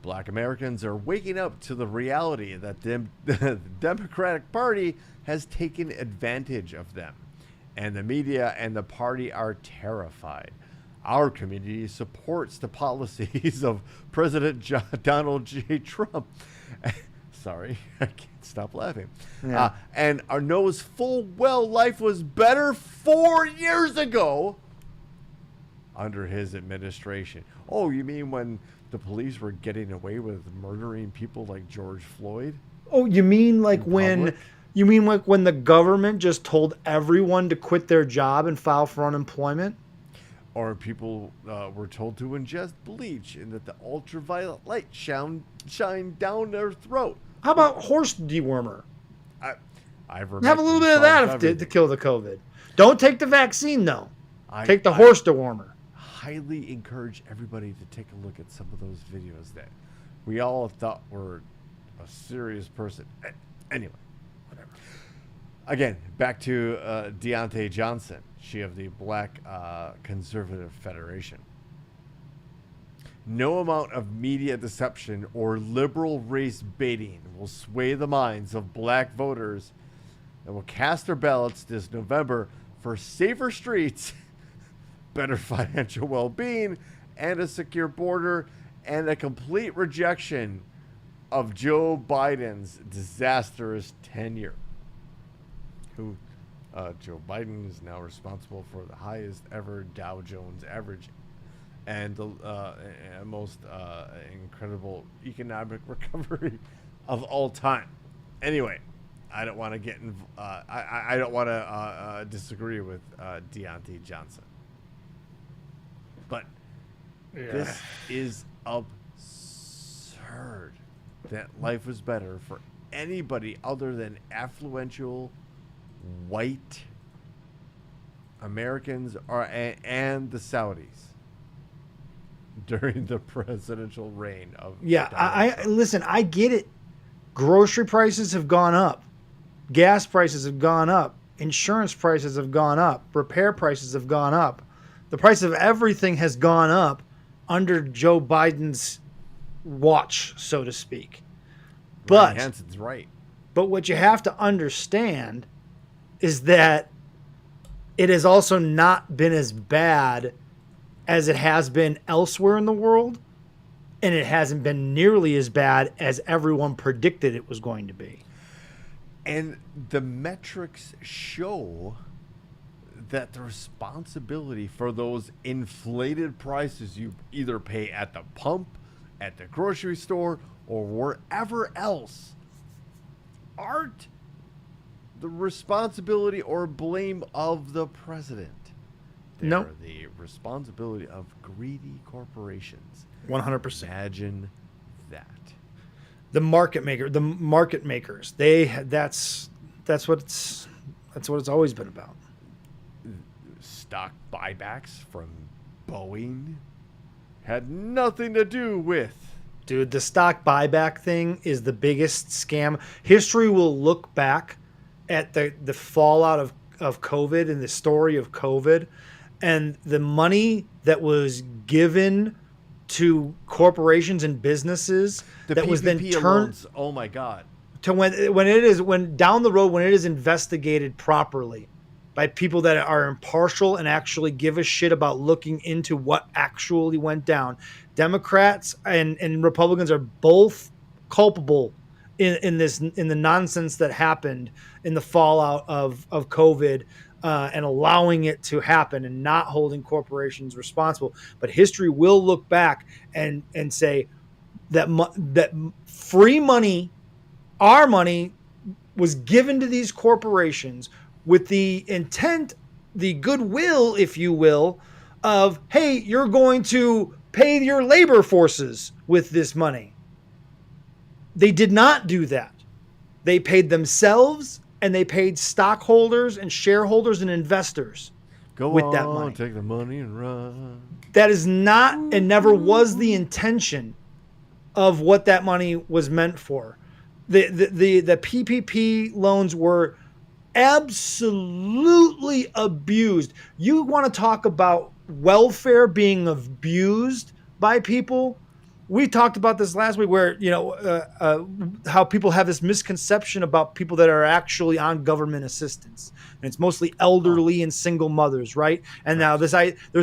Black Americans are waking up to the reality that the Democratic Party has taken advantage of them, and the media and the party are terrified. Our community supports the policies of President Donald J. Trump. Sorry, I can't stop laughing. Yeah. And knows full well life was better 4 years ago under his administration. Oh, you mean when the police were getting away with murdering people like George Floyd? Oh, you mean like when the government just told everyone to quit their job and file for unemployment? Or people were told to ingest bleach and that the ultraviolet light shine down their throat. How about horse dewormer? I've Have a little bit of that to kill the COVID. Don't take the vaccine, though. Take the horse dewormer. Highly encourage everybody to take a look at some of those videos that we all thought were a serious person. Anyway, whatever. Again, back to Deontay Johnson, she of the Black Conservative Federation. No amount of media deception or liberal race baiting will sway the minds of black voters that will cast their ballots this November for safer streets, better financial well-being, and a secure border, and a complete rejection of Joe Biden's disastrous tenure. Joe Biden is now responsible for the highest ever Dow Jones average and the most incredible economic recovery of all time. Anyway, I don't want to get I don't want to disagree with Deontay Johnson, but this is absurd that life was better for anybody other than affluential white Americans and the Saudis during the presidential reign of I listen, I get it. Grocery prices have gone up. Gas prices have gone up. Insurance prices have gone up. Repair prices have gone up. The price of everything has gone up under Joe Biden's watch, so to speak. Ryan Hansen's right. But what you have to understand is that it has also not been as bad as it has been elsewhere in the world, and it hasn't been nearly as bad as everyone predicted it was going to be. And the metrics show that the responsibility for those inflated prices you either pay at the pump, at the grocery store, or wherever else aren't the responsibility or blame of the president. They're the responsibility of greedy corporations. 100%. Imagine that. The market makers. That's what it's always been about. Stock buybacks from Boeing had nothing to do with. Dude, the stock buyback thing is the biggest scam. History will look back at the fallout of COVID and the story of COVID, and the money that was given to corporations and businesses that was then turned loans, oh my God, to when down the road, when it is investigated properly by people that are impartial and actually give a shit about looking into what actually went down. Democrats and Republicans are both culpable in the nonsense that happened in the fallout of COVID, and allowing it to happen and not holding corporations responsible. But history will look back and say that free money, our money, was given to these corporations with the intent, the goodwill, if you will, of, hey, you're going to pay your labor forces with this money. They did not do that. They paid themselves, and they paid stockholders and shareholders and investors with that money. Take the money and run. That is not and never was the intention of what that money was meant for. The PPP loans were absolutely abused. You want to talk about welfare being abused by people? We talked about this last week where, how people have this misconception about people that are actually on government assistance. And it's mostly elderly and single mothers, right? And now there's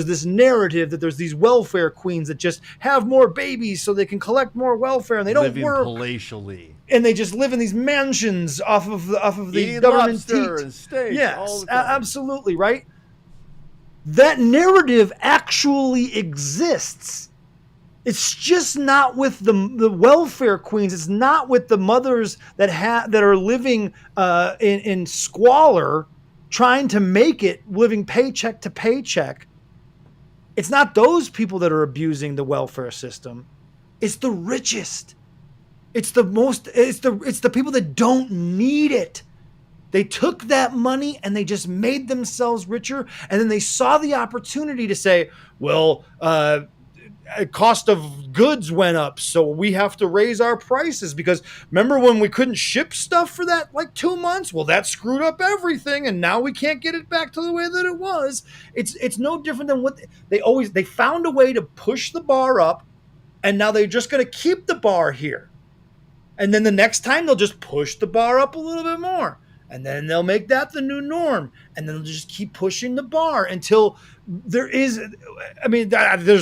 this narrative that there's these welfare queens that just have more babies so they can collect more welfare, and they don't Living work. palatially. And they just live in these mansions off of the Eating government lobster teat. and steak all Yes, the time. absolutely, right? That narrative actually exists. It's just not with the welfare queens. It's not with the mothers that are living in squalor, trying to make it, living paycheck to paycheck. It's not those people that are abusing the welfare system. It's the richest. It's the people that don't need it. They took that money and they just made themselves richer, and then they saw the opportunity to say, well, cost of goods went up, so we have to raise our prices, because remember when we couldn't ship stuff for that like 2 months? Well, that screwed up everything, and now we can't get it back to the way that it was. It's no different than what they found a way to push the bar up, and now they're just going to keep the bar here. And then the next time they'll just push the bar up a little bit more. And then they'll make that the new norm. And then they'll just keep pushing the bar until there's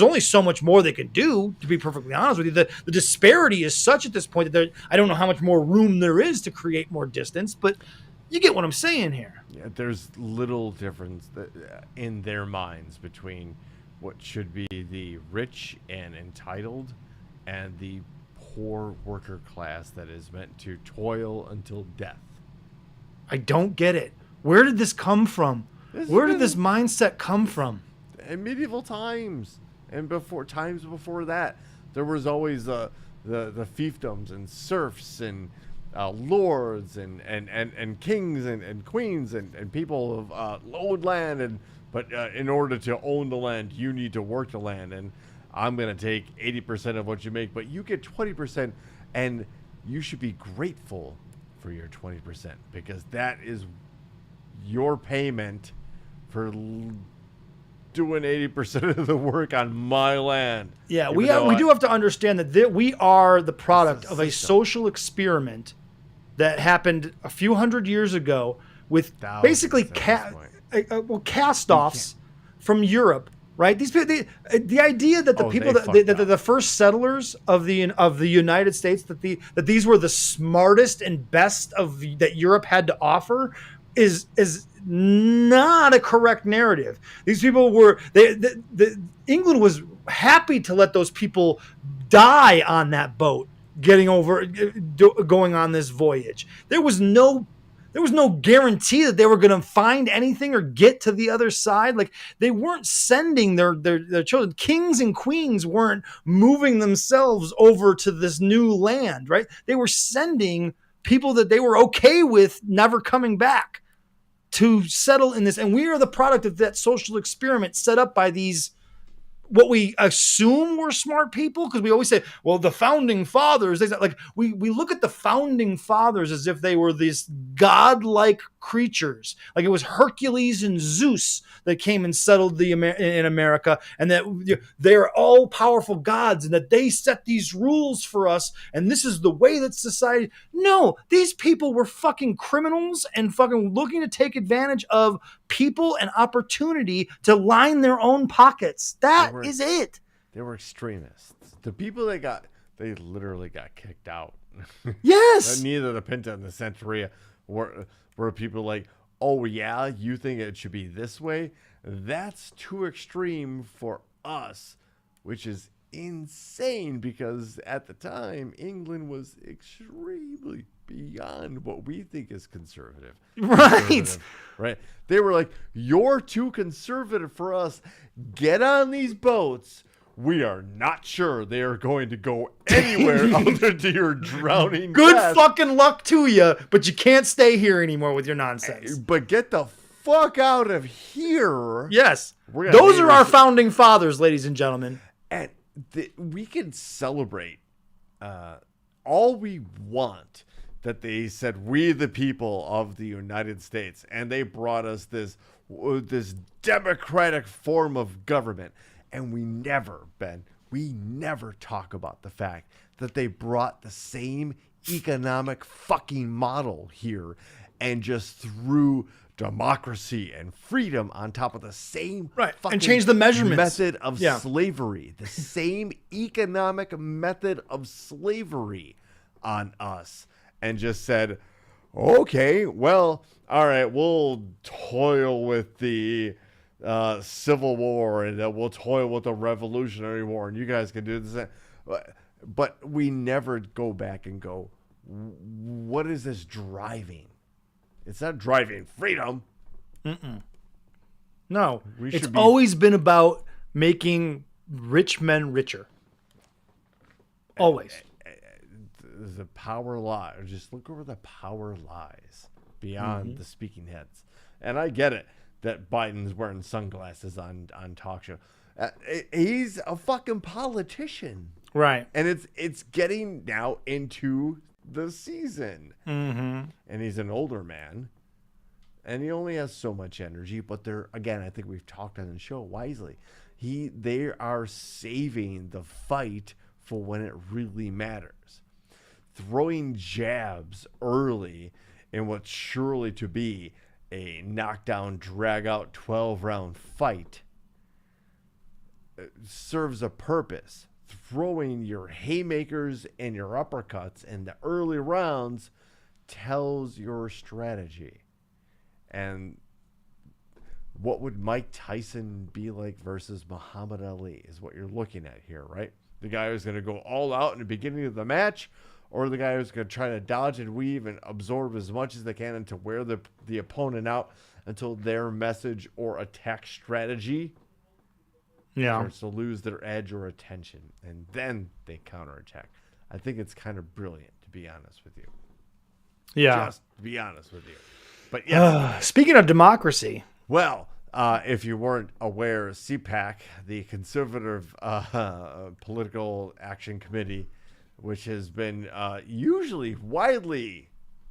only so much more they can do, to be perfectly honest with you. The disparity is such at this point that I don't know how much more room there is to create more distance, but you get what I'm saying here. Yeah, there's little difference in their minds between what should be the rich and entitled and the poor worker class that is meant to toil until death. I don't get it. Where did this come from? Where did this mindset come from? In medieval times and before that, there was always the fiefdoms and serfs and lords and kings and queens and people of owned land, but in order to own the land, you need to work the land, and I'm going to take 80% of what you make, but you get 20%, and you should be grateful for your 20%, because that is your payment for doing 80% of the work on my land. Yeah, we do have to understand that we are the product of a social experiment that happened a few hundred years ago with basically cast-offs from Europe. Right, these people, the idea that the people that the first settlers of the United States, that these were the smartest and best that Europe had to offer is not a correct narrative. These people were England was happy to let those people die on that boat, going on this voyage. There was no guarantee that they were going to find anything or get to the other side. Like, they weren't sending their children. Kings and queens weren't moving themselves over to this new land, right? They were sending people that they were okay with never coming back to settle in this. And we are the product of that social experiment set up by these, what we assume were smart people, because we always say, well, the founding fathers, we look at the founding fathers as if they were these godlike creatures, like it was Hercules and Zeus that came and settled in America, and that they're all powerful gods, and that they set these rules for us, and this is the way that society. No, these people were fucking criminals and fucking looking to take advantage of people and opportunity to line their own pockets. That is it. They were extremists. The people they literally got kicked out. Yes. Neither the Pinta and the Centuria were people like, oh yeah, you think it should be this way? That's too extreme for us, which is insane, because at the time England was extremely beyond what we think is conservative. Right. Right. They were like, you're too conservative for us. Get on these boats. We are not sure they are going to go anywhere other to your drowning Good death. fucking luck to you, but you can't stay here anymore with your nonsense. But get the fuck out of here. Yes. We're gonna Those name are our this- founding fathers, ladies and gentlemen. And we can celebrate all we want that they said, we the people of the United States, and they brought us this democratic form of government. And we never talk about the fact that they brought the same economic fucking model here and just threw democracy and freedom on top of the same and change the measurements. method of slavery, the same economic method of slavery on us, and just said, okay, well, all right, we'll toil with the Civil War, and we'll toil with the Revolutionary War, and you guys can do this. But we never go back and go, what is this driving? It's not driving freedom. No, We it's should be- always been about making rich men richer. Always. The power lies. Just look over the power lies beyond the speaking heads. And I get it that Biden's wearing sunglasses on talk show. He's a fucking politician. Right. And it's getting now into the season. And he's an older man. And he only has so much energy. But they're, again, I think we've talked on the show wisely. They are saving the fight for when it really matters. Throwing jabs early in what's surely to be a knockdown, drag-out, 12-round fight serves a purpose. Throwing your haymakers and your uppercuts in the early rounds tells your strategy. And what would Mike Tyson be like versus Muhammad Ali is what you're looking at here, right? The guy who's going to go all out in the beginning of the match, or the guy who's going to try to dodge and weave and absorb as much as they can and to wear the opponent out until their message or attack strategy starts to lose their edge or attention, and then they counterattack. I think it's kind of brilliant, to be honest with you. Yeah. Just to be honest with you. But yes. Speaking of democracy. Well, if you weren't aware, CPAC, the Conservative Political Action Committee, which has been usually widely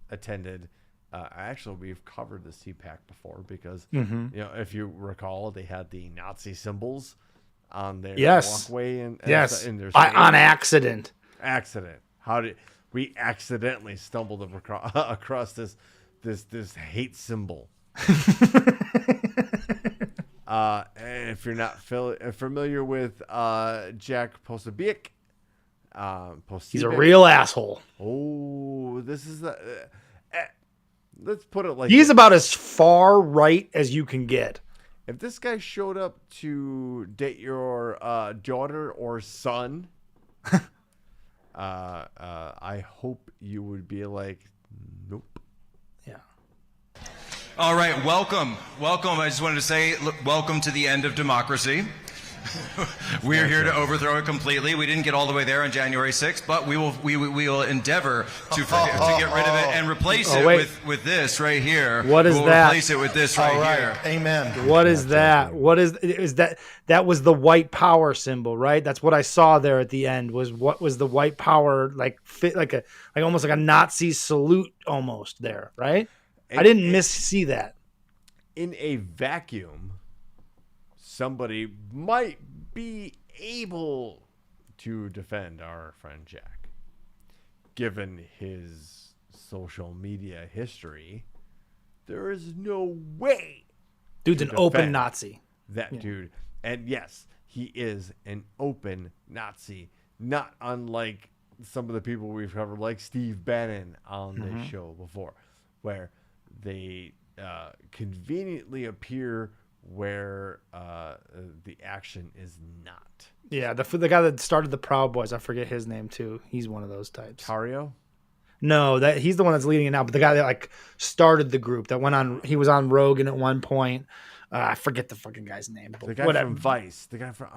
attended. Actually, we've covered the CPAC before because, if you recall, they had the Nazi symbols on their walkway and in their on accident. How did we accidentally stumbled across this hate symbol? And if you're not familiar with Jack Posobiec, he's a real asshole. Oh, this is let's put it like he's this. about as far right as you can get. If this guy showed up to date your daughter or son, I hope you would be like, nope. Yeah. All right, welcome. I just wanted to say, welcome to the end of democracy. We're here to overthrow it completely. We didn't get all the way there on January 6th, but we will endeavor to get rid of it and replace it with this right here. What is we'll that? Replace it with this right here. Amen. What is that? What is that? That was the white power symbol, right? That's what I saw there at the end. Was what was the white power like almost like a Nazi salute almost there, right? I didn't see that. In a vacuum, somebody might be able to defend our friend Jack. Given his social media history, there is no way. Dude's an open Nazi. That dude. And yes, he is an open Nazi. Not unlike some of the people we've covered, like Steve Bannon on this show before, where they conveniently appear where the action is not. Yeah, the guy that started the Proud Boys, I forget his name too. He's one of those types. Tario? No, that he's the one that's leading it now. But the guy that like started the group that went on, he was on Rogan at one point. I forget the fucking guy's name. But The guy whatever. from Vice. The guy from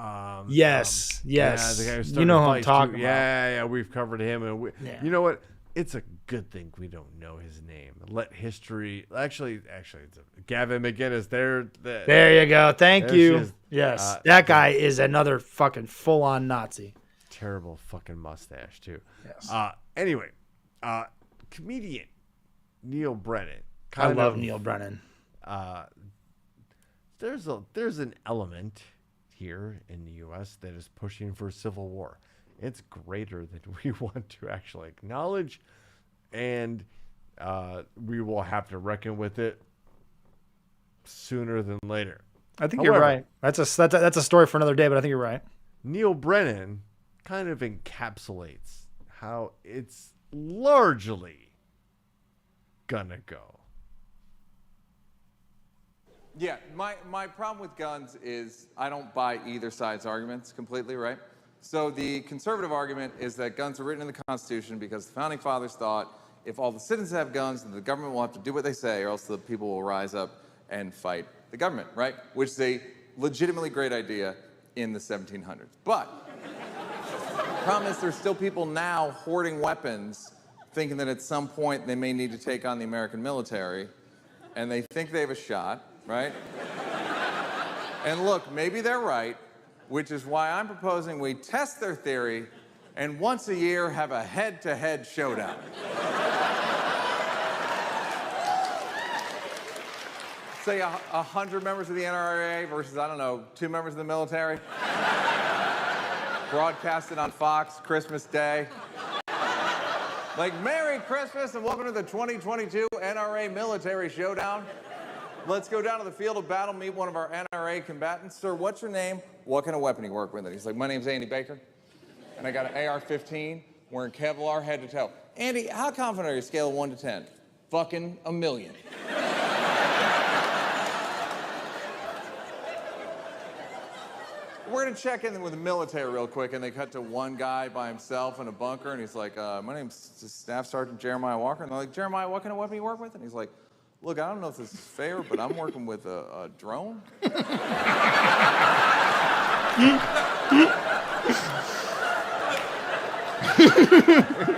Yes. Yeah, the guy who started You know who I'm Vice, talking too. about. Yeah, we've covered him, and Yeah. you know what? It's a good thing we don't know his name. Let history. Actually, it's Gavin McGinnis. There you go. Thank there she you. is. Yes, that guy is another fucking full-on Nazi. Terrible fucking mustache too. Yes. Anyway, comedian Neil Brennan. I love Neil Brennan. There's an element here in the U.S. that is pushing for civil war. It's greater than we want to actually acknowledge, and we will have to reckon with it sooner than later. I think However, you're right. That's a story for another day, but I think you're right. Neil Brennan kind of encapsulates how it's largely gonna go. Yeah, my problem with guns is I don't buy either side's arguments completely, right? So the conservative argument is that guns are written in the Constitution because the Founding Fathers thought if all the citizens have guns, then the government will have to do what they say or else the people will rise up and fight the government, right? Which is a legitimately great idea in the 1700s. But the problem is there's still people now hoarding weapons thinking that at some point they may need to take on the American military and they think they have a shot, right? And look, maybe they're right, which is why I'm proposing we test their theory and once a year have a head-to-head showdown. Say 100 members of the NRA versus, I don't know, 2 members of the military. Broadcasted on Fox, Christmas Day. Like, Merry Christmas and welcome to the 2022 NRA Military Showdown. Let's go down to the field of battle, meet one of our NRA combatants. Sir, what's your name? What kind of weapon do you work with? He's like, my name's Andy Baker, and I got an AR-15, wearing Kevlar head to toe. Andy, how confident are you, scale of 1 to 10? Fucking a million. We're gonna check in with the military real quick, and they cut to one guy by himself in a bunker, and he's like, my name's Staff Sergeant Jeremiah Walker. And they're like, Jeremiah, what kind of weapon do you work with? And he's like, look, I don't know if this is fair, but I'm working with a drone.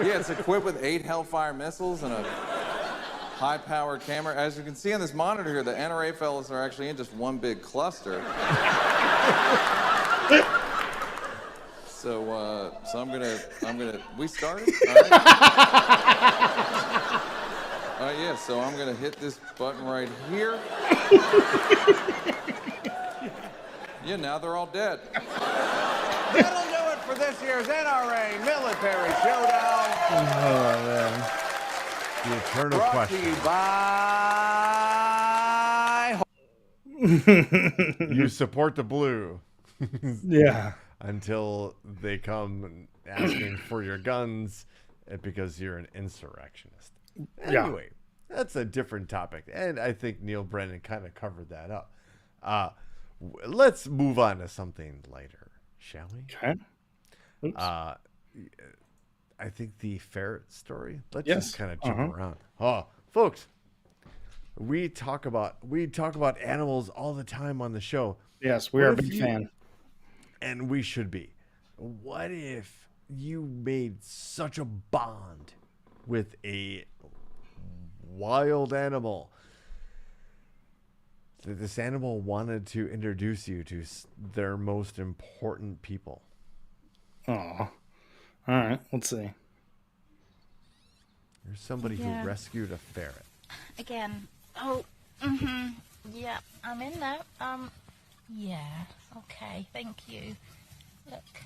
Yeah, it's equipped with 8 Hellfire missiles and a high-powered camera. As you can see on this monitor here, the NRA fellas are actually in just one big cluster. So we started? All right. Yeah, so I'm gonna hit this button right here. Yeah, now they're all dead. That'll do it for this year's NRA Military Showdown. Oh man, the eternal Brought question. to you by... You support the blue. Yeah. Until they come asking for your guns because you're an insurrectionist. Anyway, that's a different topic. And I think Neil Brennan kind of covered that up. Let's move on to something lighter, shall we? Okay. I think the ferret story. Let's just kind of jump around. Oh, folks, we talk about animals all the time on the show. Yes, we are a big fan. And we should be. What if you made such a bond with a wild animal that this animal wanted to introduce you to their most important people? Oh, all right. Let's see. There's somebody who rescued a ferret. Again. Oh, yeah, I'm in there. Yeah, okay, thank you. Look,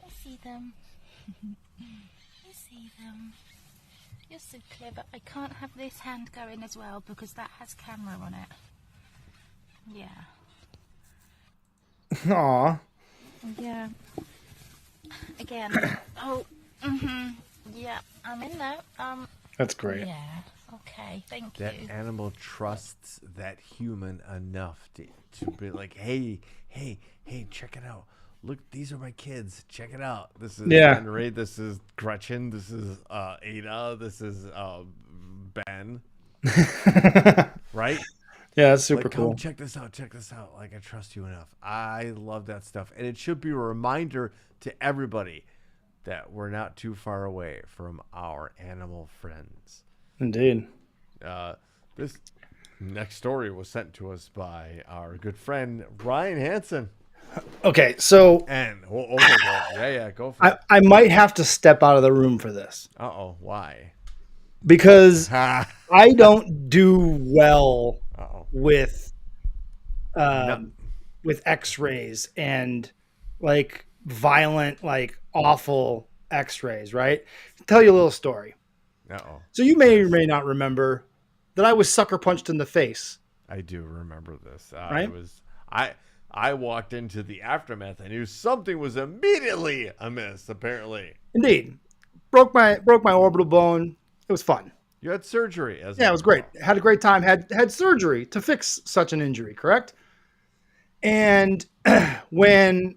I see them. I see them. You're so clever. I can't have this hand going as well because that has camera on it. Yeah. Aw. Yeah. Again. Oh, yeah, I'm in there. That's great. Yeah, okay, thank That you. animal trusts that human enough to be like, hey, check it out. look, these are my kids. Check it out. This is Yeah. Henry. This is Gretchen. This is Ada. This is Ben. Right? Yeah, that's super Like, cool. come check this out. Check this out. Like, I trust you enough. I love that stuff. And it should be a reminder to everybody that we're not too far away from our animal friends. Indeed. This next story was sent to us by our good friend Ryan Hansen. Okay, so And go for it. I might have to step out of the room for this Why? because I don't do well with X-rays and like violent, like awful X-rays. Right? Tell you a little story. So you may or may not remember that I was sucker punched in the face. I do remember this. Right? I walked into the aftermath. I knew something was immediately amiss. Apparently, Indeed, broke my orbital bone. It was fun. you had surgery. It was great. Had a great time. Had surgery to fix such an injury. Correct. And when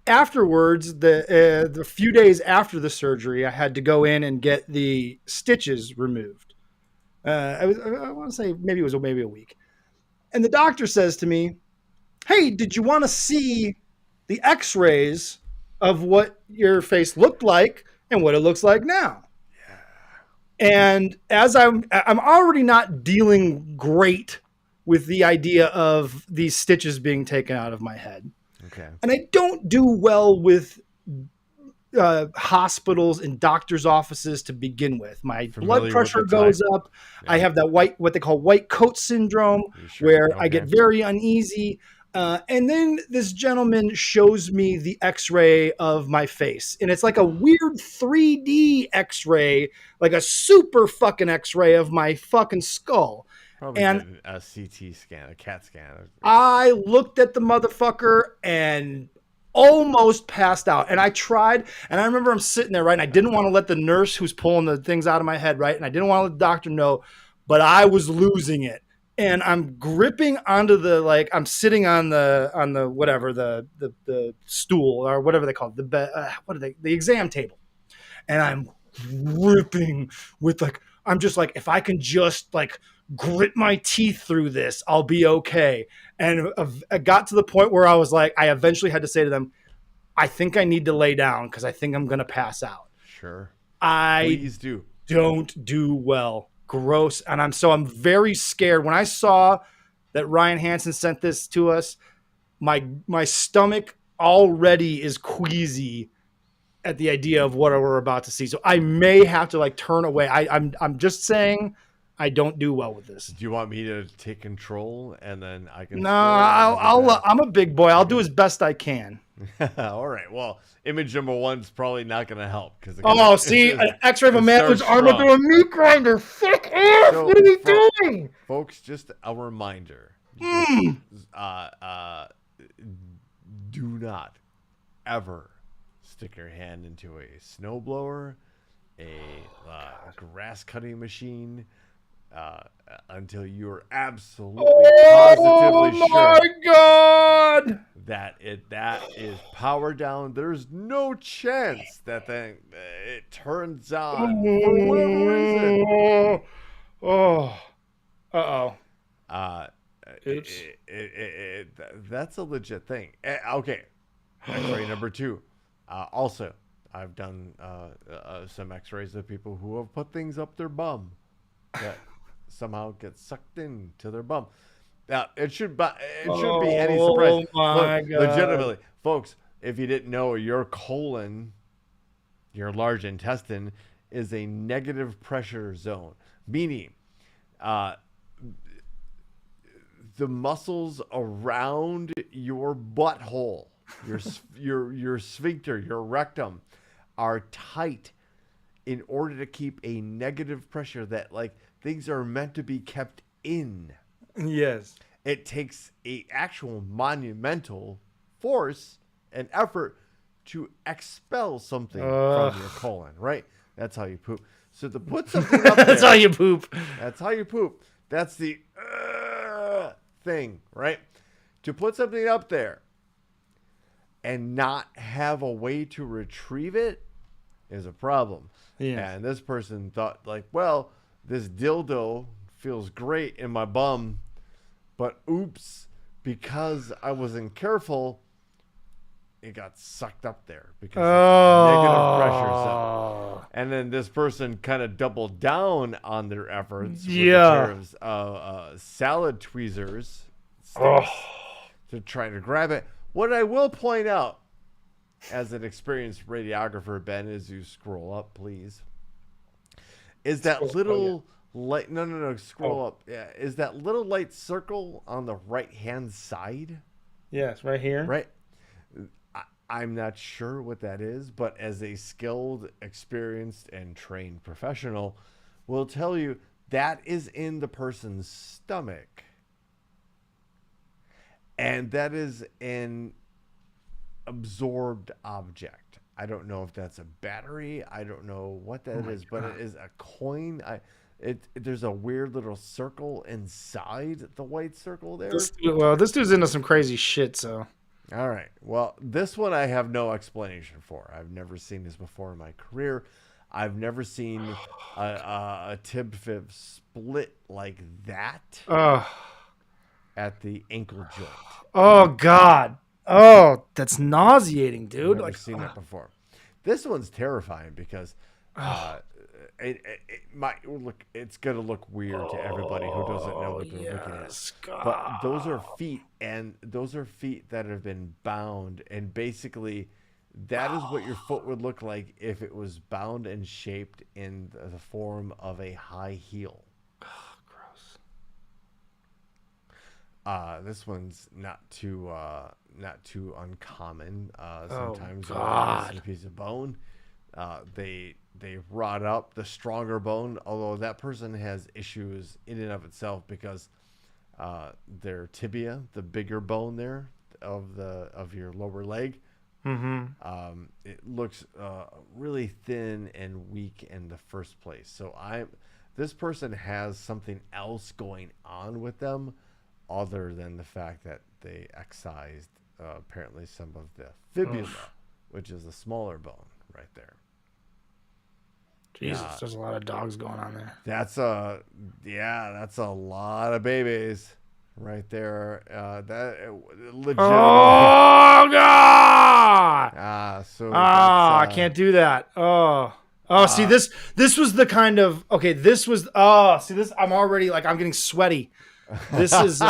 afterwards, the few days after the surgery, I had to go in and get the stitches removed. I want to say maybe a week. And the doctor says to me, "Hey, did you want to see the X-rays of what your face looked like and what it looks like now?" And as I'm already not dealing great with the idea of these stitches being taken out of my head. Okay. And I don't do well with hospitals and doctors' offices to begin with. My blood pressure goes up. Yeah. I have that what they call white coat syndrome, where I get very uneasy. And then this gentleman shows me the X-ray of my face, and it's like a weird 3D X-ray, like a super fucking X-ray of my fucking skull. Probably and a CT scan, a CAT scan. I looked at the motherfucker and almost passed out. And I tried, and I remember I'm sitting there, right? And I didn't want to let the nurse who's pulling the things out of my head, right? And I didn't want to let the doctor know, but I was losing it. And I'm gripping onto I'm sitting on the whatever, the stool or whatever they call it, the exam table. And I'm gripping with I'm just like, if I can just grit my teeth through this, I'll be okay. And I got to the point where I was like, I eventually had to say to them, I think I need to lay down because I think I'm going to pass out. Sure. Please do. Don't do well. Gross. And I'm very scared. When I saw that Ryan Hansen sent this to us, my stomach already is queasy at the idea of what we're about to see. So I may have to turn away. I'm just saying I don't do well with this. Do you want me to take control and then I can? No, I'm a big boy. I'll do as best I can. All right. Well, image number one's probably not going to help because. An X-ray of a man whose arm went through a meat grinder. Fuck off! So, what are you doing, folks? Just a reminder: do not ever stick your hand into a snowblower, a grass cutting machine. Until you're absolutely positively God, that is powered down. There's no chance that it turns on for whatever reason. That's a legit thing. Okay, X-ray number 2. Also, I've done some X-rays of people who have put things up their bum that somehow get sucked into their bum. Now, it shouldn't be any surprise. My God. Legitimately, folks, if you didn't know, your colon, your large intestine, is a negative pressure zone, meaning the muscles around your butthole, your sphincter, your rectum, are tight in order to keep a negative pressure that things are meant to be kept in. Yes. It takes a actual monumental force and effort to expel something from your colon, right? That's how you poop. So to put something up there. That's how you poop. That's how you poop. That's the thing, right? To put something up there and not have a way to retrieve it is a problem. Yeah. And this person thought, like, well, this dildo feels great in my bum, but oops, because I wasn't careful, it got sucked up there because of negative pressure zone. And then this person kind of doubled down on their efforts with a pair of salad tweezers to try to grab it. What I will point out, as an experienced radiographer, Ben, as you scroll up, please, is that little light. No, scroll up. Yeah, is that little light circle on the right-hand side? Yes, right here. Right. I'm not sure what that is, but as a skilled, experienced, and trained professional, will tell you that is in the person's stomach. And that is an absorbed object. I don't know if that's a battery. I don't know what that is, but it is a coin. There's a weird little circle inside the white circle there. This dude's into some crazy shit, so. All right. Well, this one I have no explanation for. I've never seen this before in my career. I've never seen a tib fib split like that at the ankle joint. Oh, God. Oh, that's nauseating, dude. I've never seen that before. This one's terrifying because it might look. It's gonna look weird to everybody who doesn't know what they're looking at. God. But those are feet, and those are feet that have been bound, and basically, that is what your foot would look like if it was bound and shaped in the form of a high heel. This one's not too uncommon. Sometimes when it's a piece of bone, they rot up the stronger bone. Although that person has issues in and of itself because their tibia, the bigger bone there of your lower leg, it looks really thin and weak in the first place. So this person has something else going on with them, other than the fact that they excised apparently some of the fibula, which is the smaller bone right there. Jesus, there's a lot of dogs going on there. That's a lot of babies right there. Legit. Oh, God! I can't do that. See, this was the kind of this was this. I'm already I'm getting sweaty. This is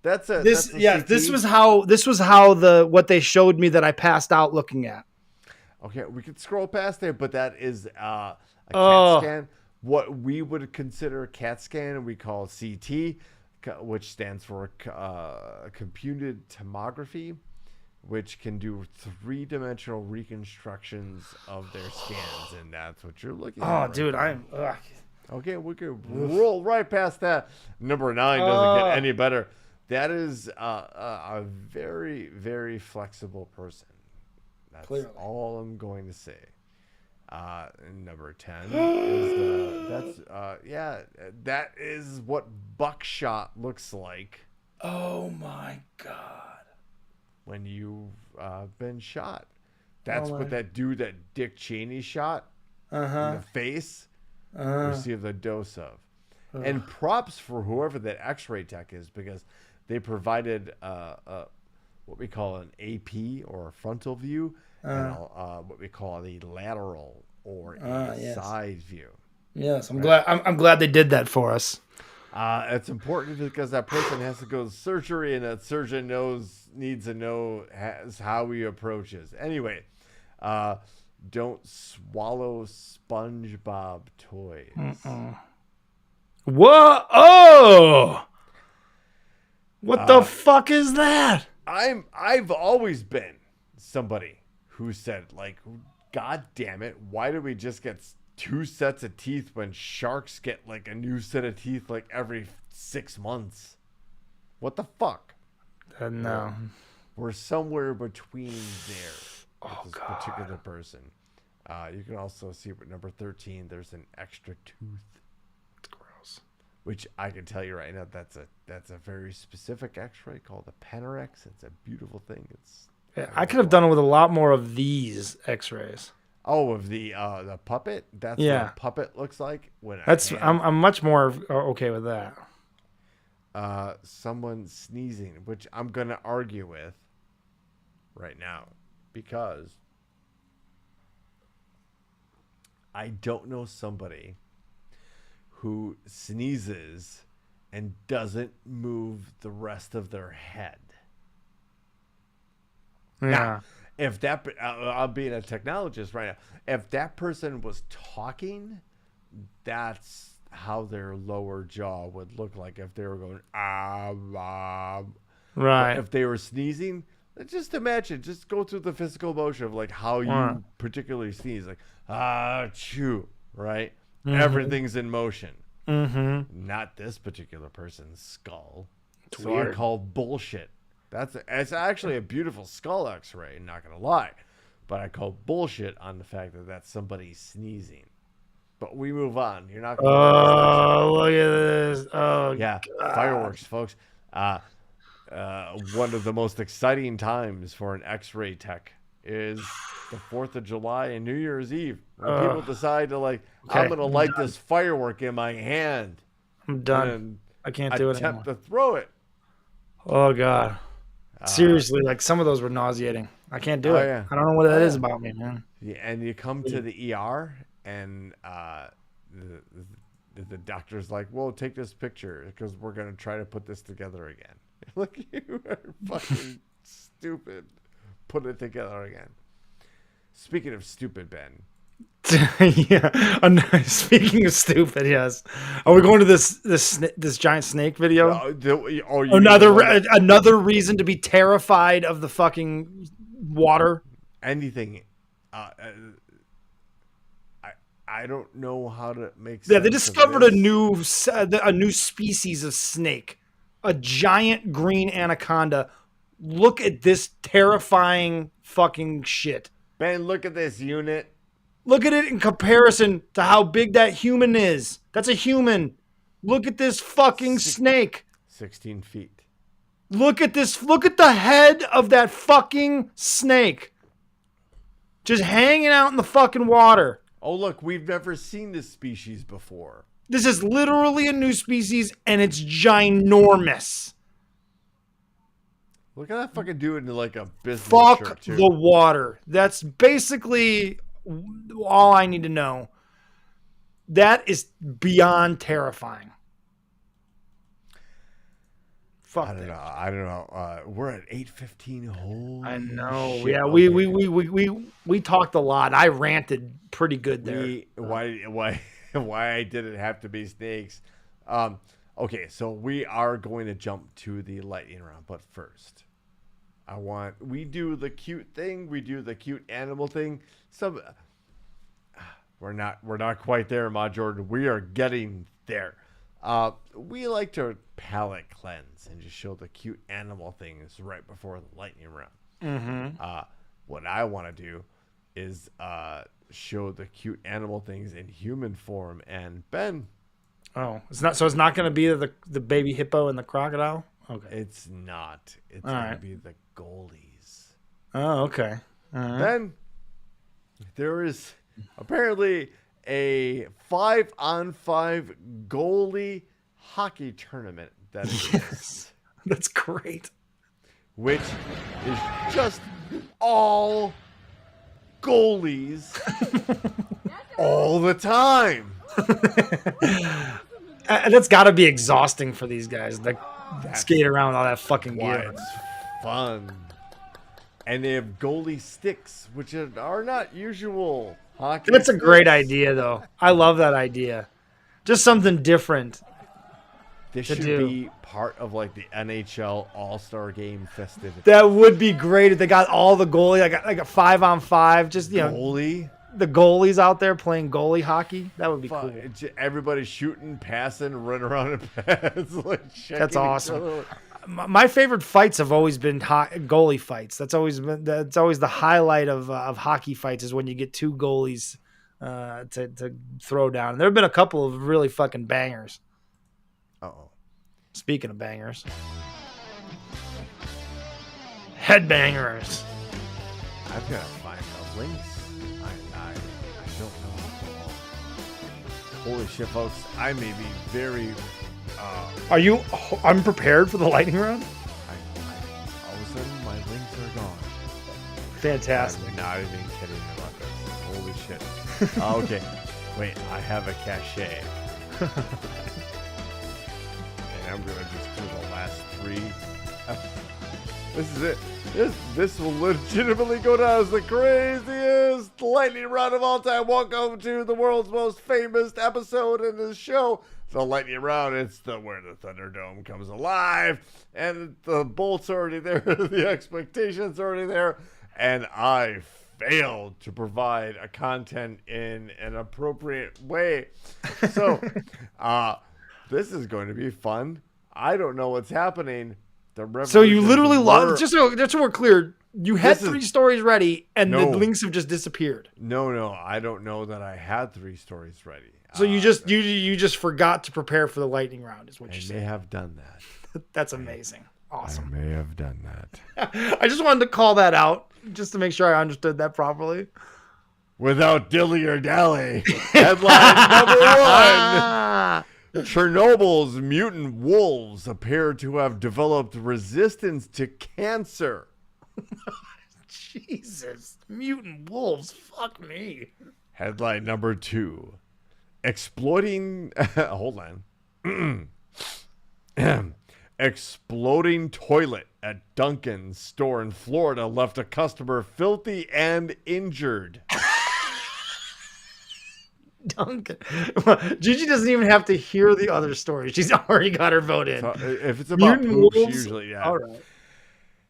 this was how what they showed me that I passed out looking at. Okay, we could scroll past there, but that is a CAT scan. What we would consider a CAT scan, we call CT, which stands for computed tomography, which can do 3-dimensional reconstructions of their scans, and that's what you're looking at. Oh, dude, Okay, we could roll right past that. Number 9 doesn't get any better. That is a very, very flexible person. That's all I'm going to say. Number 10 is that is what buckshot looks like. Oh my God! When you've been shot, that's what that dude that Dick Cheney shot in the face. Received a dose of. And props for whoever that x-ray tech is, because they provided what we call an AP or a frontal view and what we call the lateral or a side view. Yes, I'm glad they did that for us. It's important because that person has to go to surgery, and that surgeon needs to know how he approaches. Anyway, don't swallow SpongeBob toys. Whoa! Oh! What the fuck is that? I've always been somebody who said, God damn it, why do we just get 2 sets of teeth when sharks get a new set of teeth every 6 months? What the fuck? No. We're somewhere between there with this particular person. You can also see with number 13, there's an extra tooth. It's gross. Which I can tell you right now, that's a very specific X-ray called a Panorex. It's a beautiful thing. I could have done it with a lot more of these X-rays. Oh, of the puppet. That's what a puppet looks like. When I'm much more okay with that. Someone sneezing, which I'm gonna argue with right now, because I don't know somebody who sneezes and doesn't move the rest of their head. Yeah. Now, if that, I'm being a technologist right now. If that person was talking, that's how their lower jaw would look like if they were going Right. But if they were sneezing, just imagine, just go through the physical motion of like how you particularly sneeze, like chew, right? Everything's in motion. Not this particular person's skull. It's so weird. I call bullshit. It's actually a beautiful skull X-ray, not gonna lie, but I call bullshit on the fact that that's somebody sneezing. But we move on. You're not. Oh, look at this! Oh, yeah, God. Fireworks, folks. One of the most exciting times for an X-ray tech is the 4th of July and New Year's Eve, when people decide to I'm gonna light this firework in my hand. I'm done. I can't do it anymore. Attempt to throw it. Oh God. Seriously, some of those were nauseating. I can't do it. Yeah. I don't know what that is about me, man. Yeah, and you come to the ER, and the doctor's like, "Well, take this picture because we're gonna try to put this together again." Look, you are fucking stupid. Put it together again. Speaking of stupid, Ben. Yeah. Speaking of stupid, yes. Are we going to this giant snake video? Another reason to be terrified of the fucking water. Anything. I don't know how to make sense. Yeah, they discovered a new species of snake, a giant green anaconda. Look at this terrifying fucking shit. Ben, look at this unit. Look at it in comparison to how big that human is. That's a human. Look at this fucking snake. 16 feet. Look at this. Look at the head of that fucking snake. Just hanging out in the fucking water. Oh, look, we've never seen this species before. This is literally a new species, and it's ginormous. Look at that fucking dude in a business Fuck shirt, too. the water. That's basically all I need to know. That is beyond terrifying. Fuck. I don't know. We're at 8:15. Holy I know. shit. Yeah, Okay. we talked a lot. I ranted pretty good there. Why did it have to be snakes? Okay, so we are going to jump to the lightning round, but first, we do the cute thing, we do the cute animal thing. We're not quite there, Ma Jordan. We are getting there. We like to palate cleanse and just show the cute animal things right before the lightning round. What I want to do is show the cute animal things in human form. And Ben, it's not going to be the baby hippo and the crocodile. Okay, it's not. It's going to be the goalies. Oh, okay. Ben, there is apparently a 5-on-5 goalie hockey tournament that exists. That's great. Which is just all goalies all the time. And that's got to be exhausting for these guys. Skate around with all that fucking gear. It's fun. And they have goalie sticks, which are not usual hockey. That's a great idea, though. I love that idea. Just something different. This should be part of the NHL All-Star Game festivity. That would be great if they got all the goalie, like a 5-on-5, just goalie. The goalies out there playing goalie hockey. That would be cool. Everybody shooting, passing, running around and pass. That's awesome. My favorite fights have always been goalie fights. That's always the highlight of hockey fights, is when you get two goalies to throw down. And there have been a couple of really fucking bangers. Uh-oh. Speaking of bangers. Headbangers. I've got to find the links. I don't know. Holy shit, folks! I may be very. Are you unprepared for the lightning round? All of a sudden, my links are gone. Fantastic. I'm not even kidding about this. Holy shit. Okay. Wait, I have a cachet. And I'm going to just do the last 3. This is it. This will legitimately go down as the craziest lightning round of all time. Welcome to the world's most famous episode in the show. The lightning round. It's where the Thunderdome comes alive. And the bolt's already there. The expectation's already there. And I failed to provide a content in an appropriate way. So, this is going to be fun. I don't know what's happening. So you literally lost. Just so we're clear, you had 3 stories ready, and the links have just disappeared. No, I don't know that I had 3 stories ready. So you just forgot to prepare for the lightning round, is what you're saying. I may have done that. That's amazing. Awesome. I may have done that. I just wanted to call that out, just to make sure I understood that properly. Without dilly or dally, headline number 1. Chernobyl's mutant wolves appear to have developed resistance to cancer. Jesus, mutant wolves, fuck me. Headline number 2. Exploiting... hold on. Exploding toilet at Dunkin's store in Florida left a customer filthy and injured. Duncan. Gigi doesn't even have to hear the other story. She's already got her vote in. So if it's about poop, she usually, yeah. All right.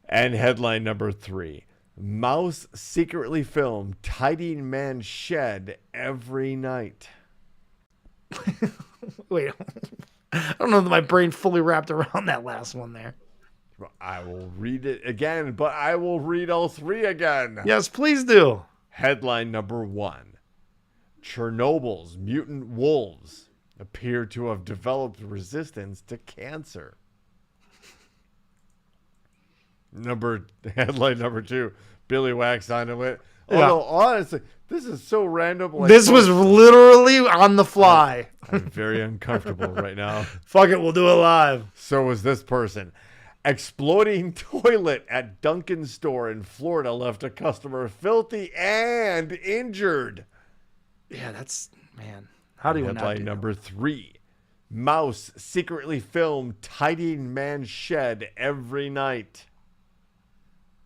And headline number 3. Mouse secretly filmed tidying man's shed every night. Wait. I don't know that my brain fully wrapped around that last one there. I will read it again, but I will read all 3 again. Yes, please do. Headline number 1. Chernobyl's mutant wolves appear to have developed resistance to cancer. Headline number 2. Billy waxed onto it. Although, honestly, this is so random. Like, this was literally on the fly. I'm very uncomfortable right now. Fuck it, we'll do it live. So was this person. Exploding toilet at Dunkin' store in Florida left a customer filthy and injured. Yeah, that's, man. How do you not do Headline number 3. Mouse secretly filmed tidying man's shed every night.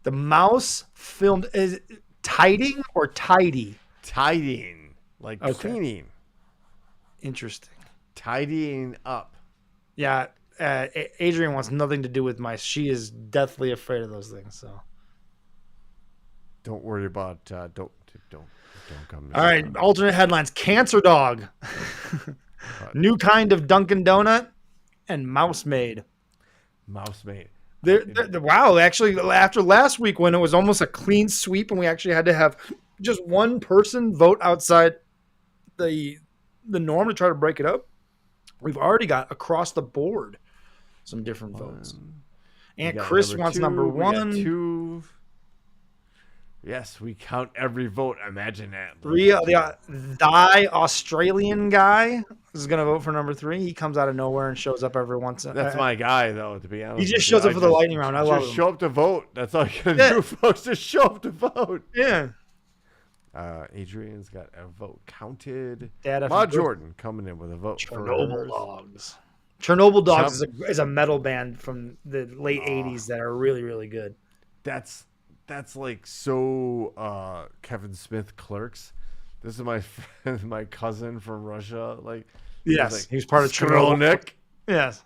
The mouse filmed, is it tidying or tidy? Tidying, like cleaning. Interesting. Tidying up. Yeah, Adrian wants nothing to do with mice. She is deathly afraid of those things. So don't worry about don't come. All right, alternate headlines: Cancer dog, new kind of Dunkin' Donut, and mouse maid. Mouse maid. Wow, actually, after last week when it was almost a clean sweep and we actually had to have just one person vote outside the norm to try to break it up, we've already got across the board some different votes. And Chris wants number 1. 2. Yes, we count every vote. Imagine that. 3. The Australian guy is going to vote for number 3. He comes out of nowhere and shows up every once. That's my guy, though. To be honest, he just shows up for the lightning round. I love him. Just show up to vote. That's all you gotta do, folks. Just show up to vote. Yeah. Adrian's got a vote counted. Dad, Ma Jordan coming in with a vote. Chernobyl Dogs. Chernobyl Dogs is a metal band from the late 80s that are really, really good. That's like so Kevin Smith Clerks. This is my friend, my cousin from Russia. Like, yes, he's part of Chernobyl. Yes.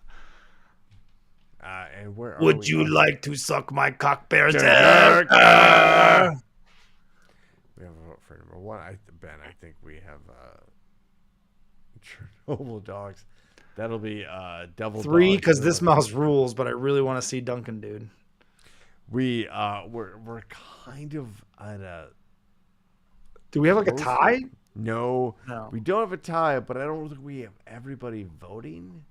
And where would you like to suck my cock bear's dick? We have a vote for number 1. Ben, I think we have Chernobyl Dogs. That'll be Devil 3 because this mouse rules, but I really want to see Duncan, dude. We're kind of at a. Do we have like a tie? No, we don't have a tie, but I don't think we have everybody voting.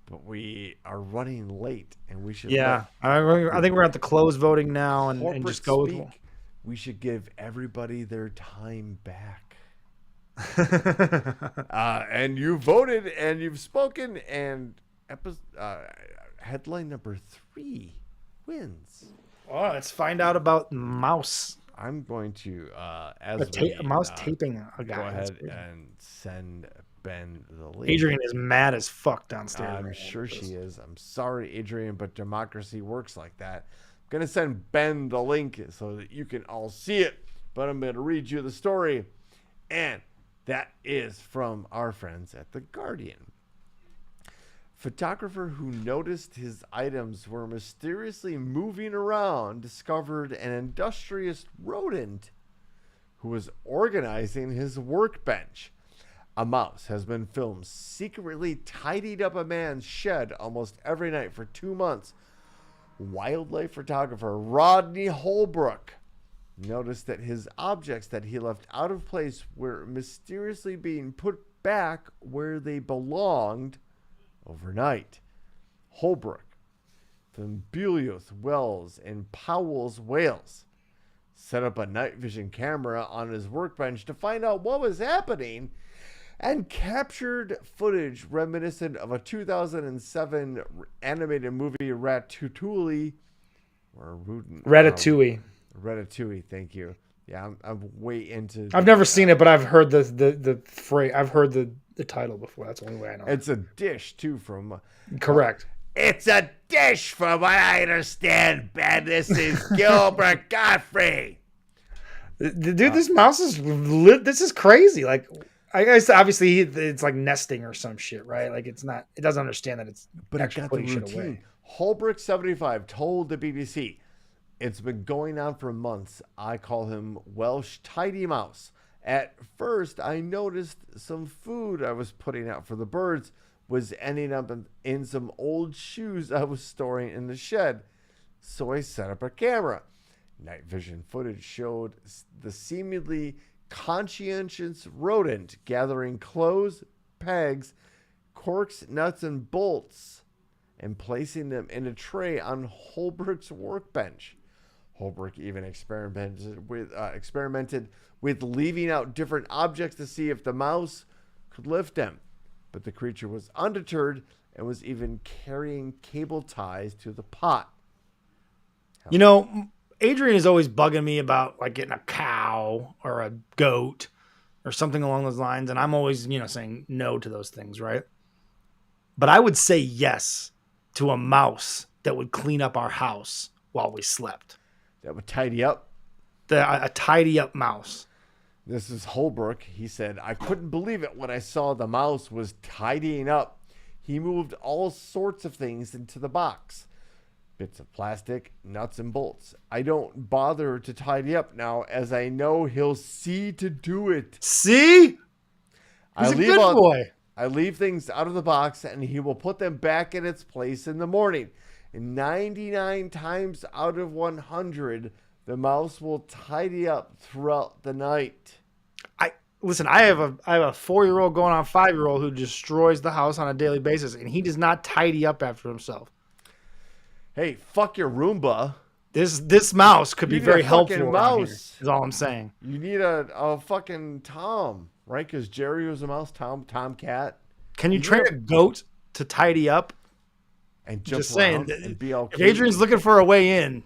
But we are running late, and we should. Yeah, I think we're at the close voting now, and just go with. we should give everybody their time back. And you voted and you've spoken, and headline number 3 wins. Oh, let's find out about mouse. I'm going to mouse taping a guy. Go ahead and send Ben the link. Adrian is mad as fuck downstairs. I'm sure she is. I'm sorry, Adrian, but democracy works like that. I'm going to send Ben the link so that you can all see it, but I'm going to read you the story. And that is from our friends at The Guardian. Photographer who noticed his items were mysteriously moving around discovered an industrious rodent who was organizing his workbench. A mouse has been filmed secretly tidied up a man's shed almost every night for 2 months. Wildlife photographer Rodney Holbrook noticed that his objects that he left out of place were mysteriously being put back where they belonged overnight. Holbrook from Bulios, Wells, and Powell's, Wales, set up a night vision camera on his workbench to find out what was happening and captured footage reminiscent of a 2007 animated movie Ratatouille. Ratatouille, thank you. Yeah, I'm way into. I've never seen it, but I've heard the phrase. I've heard the title before. That's the only way I know. It's a dish too from. Correct. It's a dish from what I understand, Ben. This is Gilbert Godfrey. Dude, this mouse is lit. This is crazy. Like, I guess obviously it's like nesting or some shit, right? Like it's not. It doesn't understand that it's. But actually I got the putting shit routine. away. Holbrook 75 told the BBC, "It's been going on for months. I call him Welsh Tidy Mouse. At first, I noticed some food I was putting out for the birds was ending up in some old shoes I was storing in the shed. So I set up a camera. Night vision footage showed the seemingly conscientious rodent gathering clothes, pegs, corks, nuts, and bolts and placing them in a tray on Holbrook's workbench. Holbrook even experimented with leaving out different objects to see if the mouse could lift them. But the creature was undeterred and was even carrying cable ties to the pot." You know, Adrian is always bugging me about like getting a cow or a goat or something along those lines. And I'm always, saying no to those things, right? But I would say yes to a mouse that would clean up our house while we slept. That would tidy up? A tidy up mouse. This is Holbrook. He said, "I couldn't believe it when I saw the mouse was tidying up. He moved all sorts of things into the box. Bits of plastic, nuts, and bolts. I don't bother to tidy up now as I know he'll see to do it." See? He's a good boy. I leave things out of the box and he will put them back in its place in the morning. And 99 times out of 100, the mouse will tidy up throughout the night. Listen, I have a 4-year-old going on 5-year-old who destroys the house on a daily basis, and he does not tidy up after himself. Hey, fuck your Roomba. This mouse could be very helpful. Mouse is all I'm saying. You need a fucking Tom, right? Because Jerry was a mouse. Tomcat. Can you train a goat to tidy up? And jump just around saying, and be all if Adrian's looking for a way in,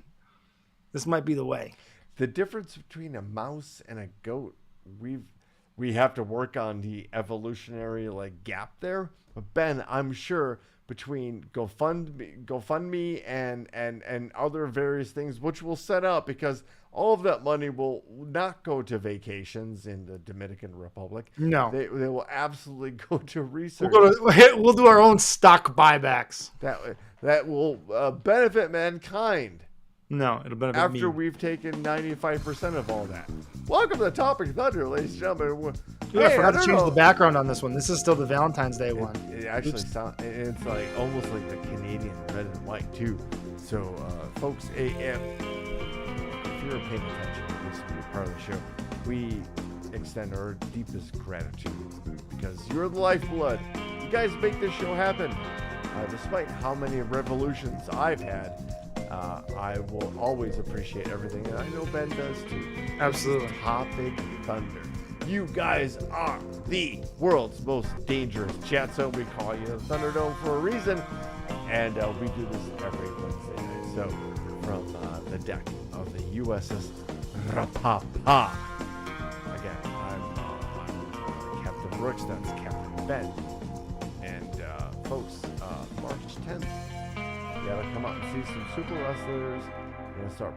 this might be the way. The difference between a mouse and a goat, we have to work on the evolutionary gap there. But Ben, I'm sure between GoFundMe and other various things which we'll set up, because all of that money will not go to vacations in the Dominican Republic. No, they will absolutely go to research. We'll do our own stock buybacks. That will benefit mankind. No, it'll benefit me. After we've taken 95% of all that. Welcome to the Topic Thunder, ladies and gentlemen. Dude, I forgot to change the background on this one. This is still the Valentine's Day one. It actually sounds, it's like almost like the Canadian red and white too. So, folks, if you're paying attention to this part of the show, we extend our deepest gratitude because you're the lifeblood. You guys make this show happen. Despite how many revolutions I've had, I will always appreciate everything, and I know Ben does too. Absolutely. Topic Thunder. You guys are the world's most dangerous chat zone. We call you the Thunderdome for a reason, and we do this every Wednesday night. So, from the deck of the USS Rapapa. Again, I'm Captain Broox, that's Captain Ben. And folks, March 10th, you gotta come out and see some super wrestlers. You're gonna start